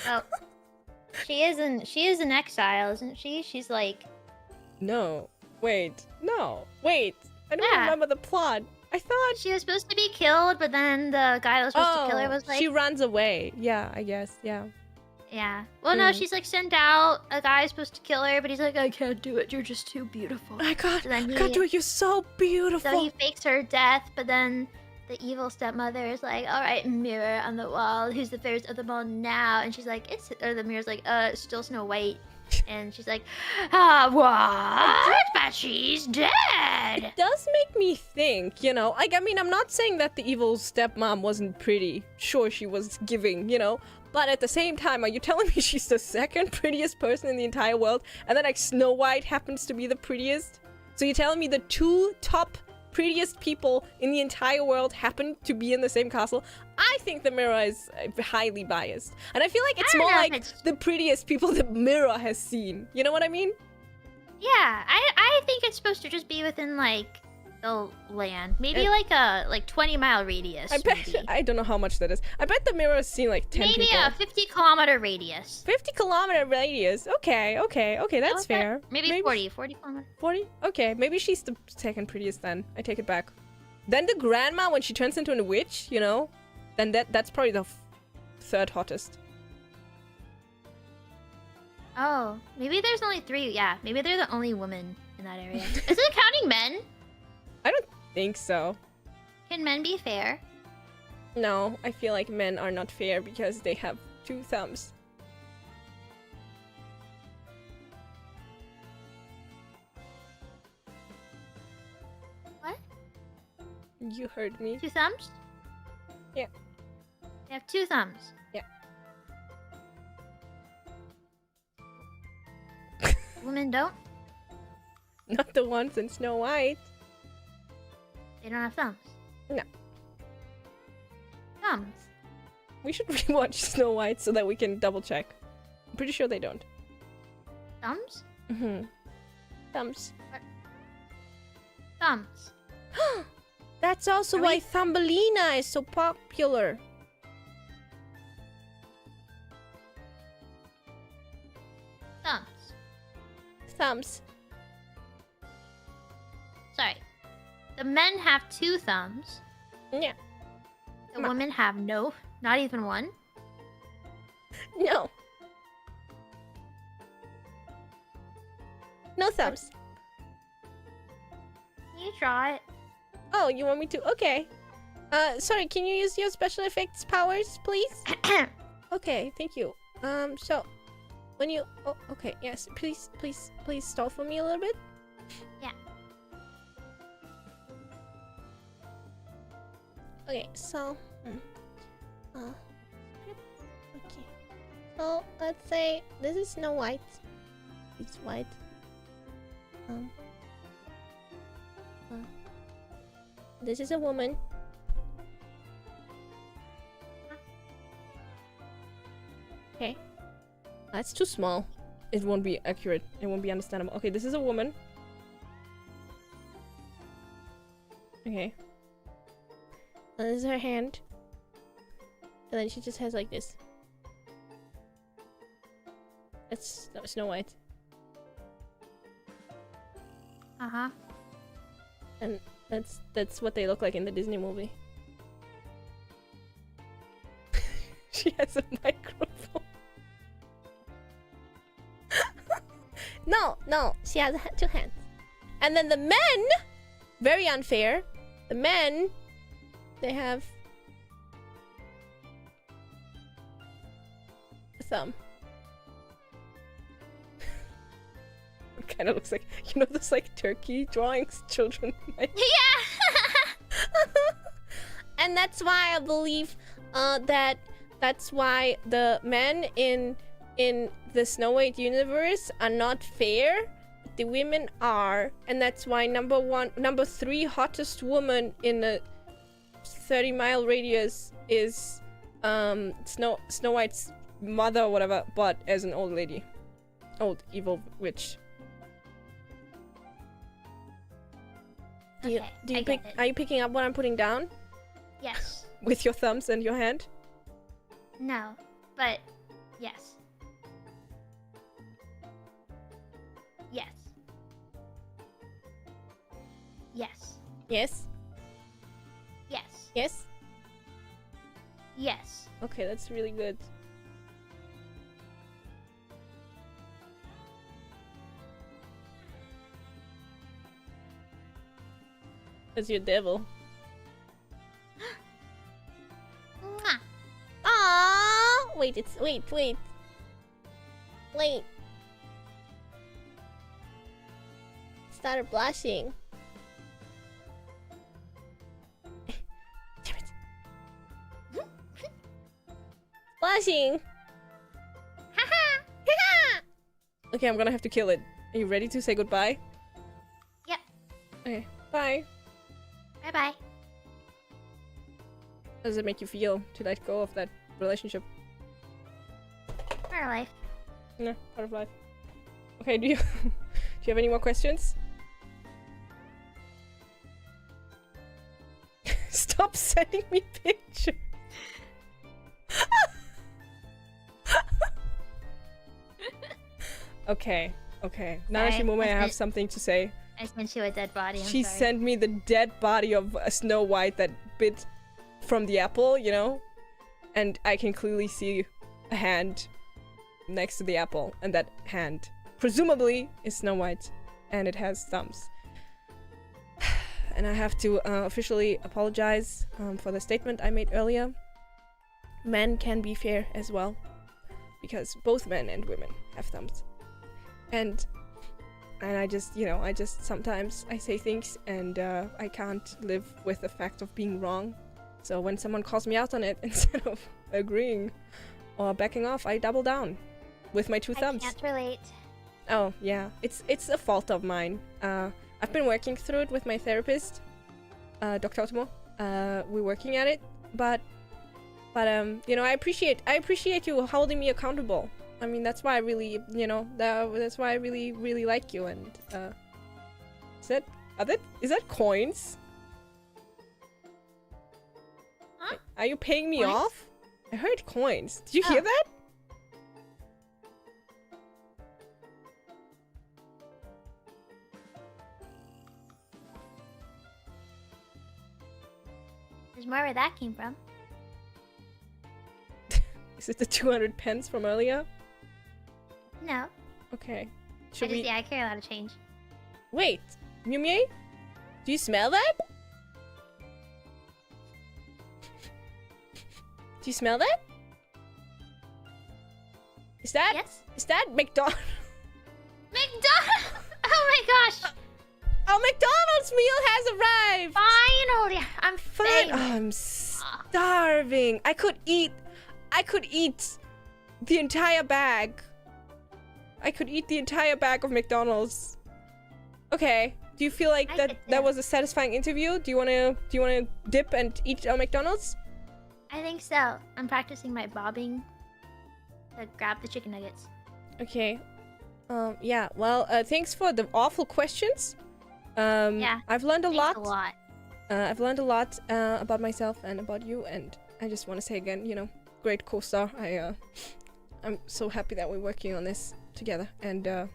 Speaker 2: Well, she is in exile, isn't she? She's like...
Speaker 1: No. Wait. I don't remember the plot. I thought...
Speaker 2: She was supposed to be killed, but then the guy that was supposed to kill her was like...
Speaker 1: she runs away. Yeah, I guess. Yeah.
Speaker 2: Yeah. Well, no, she's like sent out. A guy's supposed to kill her, but he's like, I can't do it. You're just too beautiful.
Speaker 1: I can't do it. You're so beautiful.
Speaker 2: So he fakes her death, but then the evil stepmother is like, all right, mirror on the wall. Who's the fairest of them all now? And she's like, the mirror's like, still Snow White. And she's like, what? But she's dead.
Speaker 1: It does make me think, you know, like, I mean, I'm not saying that the evil stepmom wasn't pretty. Sure, she was giving, you know, but at the same time, are you telling me she's the second prettiest person in the entire world? And then, like, Snow White happens to be the prettiest? So you're telling me the two top prettiest people in the entire world happen to be in the same castle? I think the mirror is highly biased. And I feel like it's more like the prettiest people the mirror has seen. You know what I mean?
Speaker 2: Yeah, I think it's supposed to just be within, like, the land. Maybe like a 20-mile radius.
Speaker 1: I don't know how much that is. I bet the mirror has seen like 10
Speaker 2: maybe
Speaker 1: people.
Speaker 2: Maybe a 50-kilometer radius.
Speaker 1: 50-kilometer radius. Okay, that's fair.
Speaker 2: Maybe 40 kilometers.
Speaker 1: 40? Okay, maybe she's the second prettiest then. I take it back. Then the grandma, when she turns into a witch, you know, then that's probably the third hottest.
Speaker 2: Oh, maybe there's only 3. Yeah, maybe they're the only women in that area. Is it counting men?
Speaker 1: I don't think so.
Speaker 2: Can men be fair?
Speaker 1: No, I feel like men are not fair because they have 2 thumbs.
Speaker 2: What?
Speaker 1: You heard me.
Speaker 2: 2 thumbs?
Speaker 1: Yeah.
Speaker 2: They have 2 thumbs.
Speaker 1: Yeah.
Speaker 2: Women don't?
Speaker 1: Not the ones in Snow White.
Speaker 2: They don't have thumbs?
Speaker 1: No.
Speaker 2: Thumbs?
Speaker 1: We should rewatch Snow White so that we can double check. I'm pretty sure they don't.
Speaker 2: Thumbs?
Speaker 1: Mm-hmm. Thumbs.
Speaker 2: What? Thumbs.
Speaker 1: That's also why Thumbelina is so popular.
Speaker 2: Thumbs.
Speaker 1: Thumbs.
Speaker 2: Sorry. The men have 2 thumbs.
Speaker 1: Yeah.
Speaker 2: The women have not even 1.
Speaker 1: No. No thumbs.
Speaker 2: me draw it.
Speaker 1: Oh, you want me to? Okay. Sorry, can you use your special effects powers, please? Okay, thank you. So, when you... Oh, okay, yes. Please stall for me a little bit.
Speaker 2: Yeah.
Speaker 1: Okay, so... okay. So, let's say this is Snow White. It's white. This is a woman. Okay. That's too small. It won't be accurate. It won't be understandable. Okay, this is a woman. Okay. And this is her hand. And then she just has like this. That's Snow White.
Speaker 2: Uh-huh.
Speaker 1: And that's what they look like in the Disney movie. She has a microphone. No, she has two hands. And then the men, very unfair. The men, they have a thumb. It kind of looks like, you know, those like turkey drawings children make.
Speaker 2: Yeah.
Speaker 1: And that's why I believe that's why the men in the Snow White universe are not fair. The women are, and that's why number 3 hottest woman in a 30-mile radius is Snow White's mother or whatever, but as an old lady, old evil witch. Do you pick? Are you picking up what I'm putting down?
Speaker 2: Yes.
Speaker 1: With your thumbs and your hand?
Speaker 2: No, but yes. Yes. Yes.
Speaker 1: Yes.
Speaker 2: Yes.
Speaker 1: Yes.
Speaker 2: Yes.
Speaker 1: Okay, that's really good. That's your devil.
Speaker 2: Mwah.
Speaker 1: Aww! Wait. Started blushing. Damn it. Blushing.
Speaker 2: Haha.
Speaker 1: Okay, I'm gonna have to kill it. Are you ready to say goodbye?
Speaker 2: Yep.
Speaker 1: Okay, bye.
Speaker 2: Bye bye.
Speaker 1: How does it make you feel to let go of that relationship?
Speaker 2: Our life.
Speaker 1: No, part of life. Okay, do you have any more questions? Stop sending me pictures. Okay. Now
Speaker 2: Sorry,
Speaker 1: Mumei, I have something to say.
Speaker 2: I sent you a dead body.
Speaker 1: She sent me the dead body of a Snow White that bit from the apple, you know? And I can clearly see a hand next to the apple, and that hand presumably is Snow White, and it has thumbs. And I have to officially apologize for the statement I made earlier. Men can be fair as well, because both men and women have thumbs. And I just, you know, sometimes I say things and I can't live with the fact of being wrong. So when someone calls me out on it, instead of agreeing or backing off, I double down with my two thumbs.
Speaker 2: I can't relate.
Speaker 1: Oh, yeah. It's a fault of mine. I've been working through it with my therapist, Dr. Otomo. We're working at it, but you know, I appreciate you holding me accountable. I mean, that's why I really, you know, that's why I really like you. And is that coins?
Speaker 2: Huh?
Speaker 1: Are you paying me
Speaker 2: Coins?
Speaker 1: off? I heard coins. Did you hear that?
Speaker 2: There's more where that came from.
Speaker 1: Is it the 200 pence from earlier?
Speaker 2: No.
Speaker 1: Okay.
Speaker 2: I carry a lot of change.
Speaker 1: Wait, Mumei? Do you smell that? Do you smell that? Is that?
Speaker 2: Yes.
Speaker 1: Is that McDonald?
Speaker 2: McDonald! Oh my gosh!
Speaker 1: Oh, McDonald's meal has arrived!
Speaker 2: Finally! I'm famous.
Speaker 1: Oh, I'm starving. I could eat the entire bag. I could eat the entire bag of McDonald's. Okay. Do you feel like that was a satisfying interview? Do you wanna dip and eat McDonald's?
Speaker 2: I think so. I'm practicing my bobbing to grab the chicken nuggets.
Speaker 1: Okay. Yeah. Well, thanks for the awful questions.
Speaker 2: Yeah.
Speaker 1: I've learned a lot.
Speaker 2: Thanks a lot.
Speaker 1: I've learned a lot about myself and about you, and I just want to say again, you know, great co-star. I'm so happy that we're working on this together, and I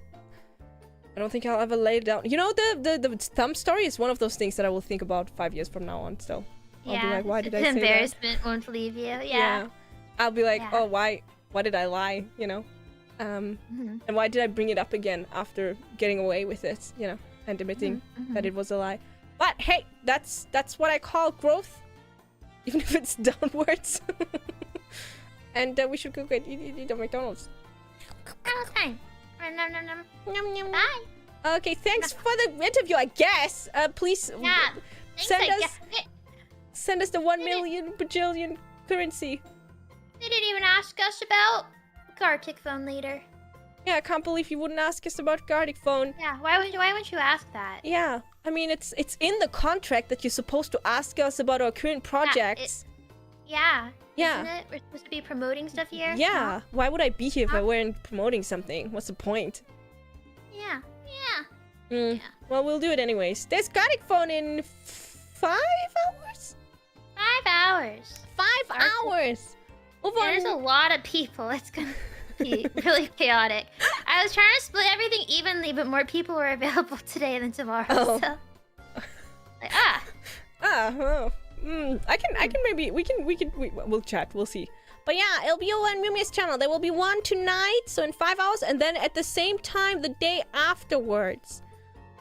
Speaker 1: don't think I'll ever lay it down. You know, the thumb story is one of those things that I will think about 5 years from now on. So I'll be like, why did I say that?
Speaker 2: Embarrassment won't leave you. Yeah.
Speaker 1: I'll be like, oh, why did I lie? You know, and why did I bring it up again after getting away with it? You know, and admitting that it was a lie. But hey, that's what I call growth, even if it's downwards. And we should go get eat at McDonald's.
Speaker 2: Time. Nom, nom. Bye.
Speaker 1: Okay, thanks for the interview, I guess. Please send us the 1 million bajillion currency.
Speaker 2: They didn't even ask us about Gartic Phone later.
Speaker 1: Yeah, I can't believe you wouldn't ask us about Gartic Phone.
Speaker 2: Yeah, why wouldn't you ask that?
Speaker 1: Yeah, I mean, it's in the contract that you're supposed to ask us about our current projects.
Speaker 2: Yeah.
Speaker 1: Yeah.
Speaker 2: Isn't it? We're supposed to be promoting stuff here.
Speaker 1: Yeah. Why would I be here if I weren't promoting something? What's the point?
Speaker 2: Yeah.
Speaker 1: Well, we'll do it anyways. There's Gartic Phone in 5 hours?
Speaker 2: 5 hours.
Speaker 1: 5 hours!
Speaker 2: There's a lot of people. It's gonna be really chaotic. I was trying to split everything evenly, but more people were available today than tomorrow.
Speaker 1: Oh.
Speaker 2: So, like,
Speaker 1: oh. I can maybe we'll chat, we'll see. But yeah, it'll be on Mumei's channel. There will be one tonight, so in 5 hours, and then at the same time the day afterwards,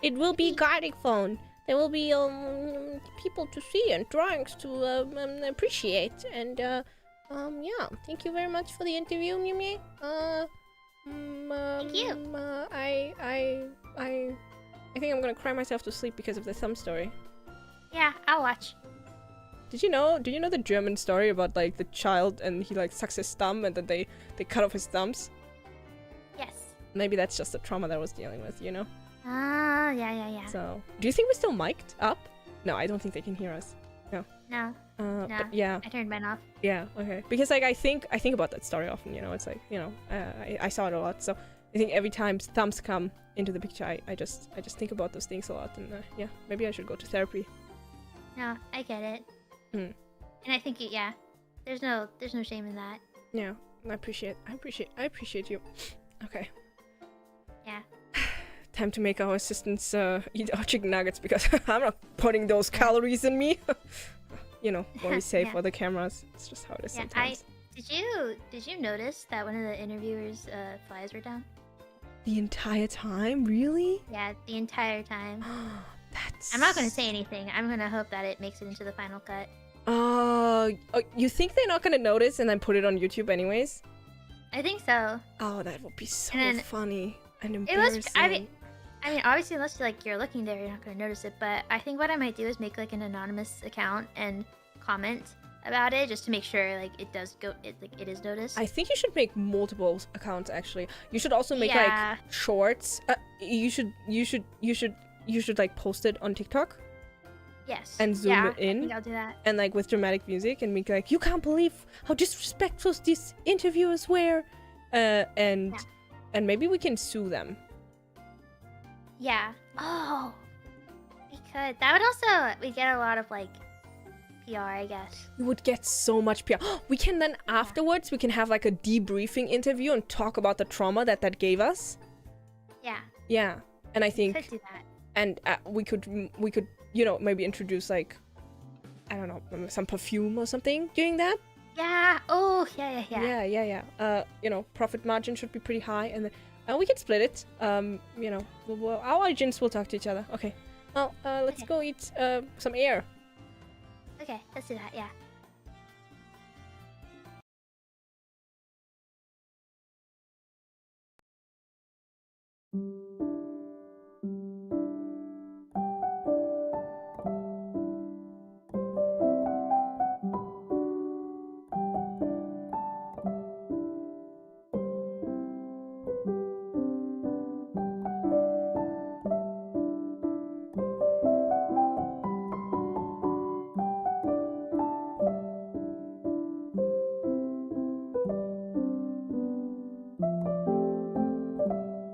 Speaker 1: it will be Gartic Phone. There will be people to see and drawings to appreciate, and yeah. Thank you very much for the interview, Mumei.
Speaker 2: Thank you.
Speaker 1: I think I'm gonna cry myself to sleep because of the thumb story.
Speaker 2: Yeah, I'll watch.
Speaker 1: Did you know the German story about like the child and he like sucks his thumb and then they cut off his thumbs?
Speaker 2: Yes.
Speaker 1: Maybe that's just the trauma that I was dealing with, you know?
Speaker 2: Ah, yeah.
Speaker 1: So, do you think we're still mic'd up? No, I don't think they can hear us.
Speaker 2: No.
Speaker 1: But yeah.
Speaker 2: I turned mine off.
Speaker 1: Yeah, okay. Because like I think about that story often, you know, it's like, you know, I saw it a lot, so I think every time thumbs come into the picture, I just think about those things a lot, and yeah, maybe I should go to therapy.
Speaker 2: No, I get it. And I think there's no shame in that.
Speaker 1: Yeah, I appreciate you. Okay.
Speaker 2: Yeah.
Speaker 1: Time to make our assistants eat our chicken nuggets because I'm not putting those calories in me. You know, what we say for the cameras. It's just how it is sometimes.
Speaker 2: Did you notice that one of the interviewers' flies were down?
Speaker 1: The entire time? Really?
Speaker 2: Yeah, the entire time.
Speaker 1: That's...
Speaker 2: I'm not gonna say anything. I'm gonna hope that it makes it into the final cut.
Speaker 1: You think they're not gonna notice and then put it on YouTube anyways?
Speaker 2: I think so.
Speaker 1: Oh, that would be so funny and
Speaker 2: embarrassing.
Speaker 1: embarrassing.
Speaker 2: I mean, obviously, unless you're looking there, you're not gonna notice it. But I think what I might do is make like an anonymous account and comment about it just to make sure like it is noticed.
Speaker 1: I think you should make multiple accounts. Actually, you should also make like shorts. You should like post it on TikTok.
Speaker 2: Yes.
Speaker 1: And zoom it in.
Speaker 2: I think I'll do that.
Speaker 1: And like with dramatic music and make like, you can't believe how disrespectful these interviewers were. And maybe we can sue them.
Speaker 2: Yeah. Oh. We could. That would also we get a lot of like PR, I guess.
Speaker 1: We would get so much PR. We can then afterwards we can have like a debriefing interview and talk about the trauma that gave us.
Speaker 2: Yeah.
Speaker 1: Yeah. And I think
Speaker 2: we could do that.
Speaker 1: And we could you know, maybe introduce like, I don't know, some perfume or something doing that.
Speaker 2: Yeah. Oh, yeah.
Speaker 1: Yeah. You know, profit margin should be pretty high, and then we can split it. You know, our agents will talk to each other. Okay. Oh, let's go eat some air.
Speaker 2: Okay, let's do that. Yeah.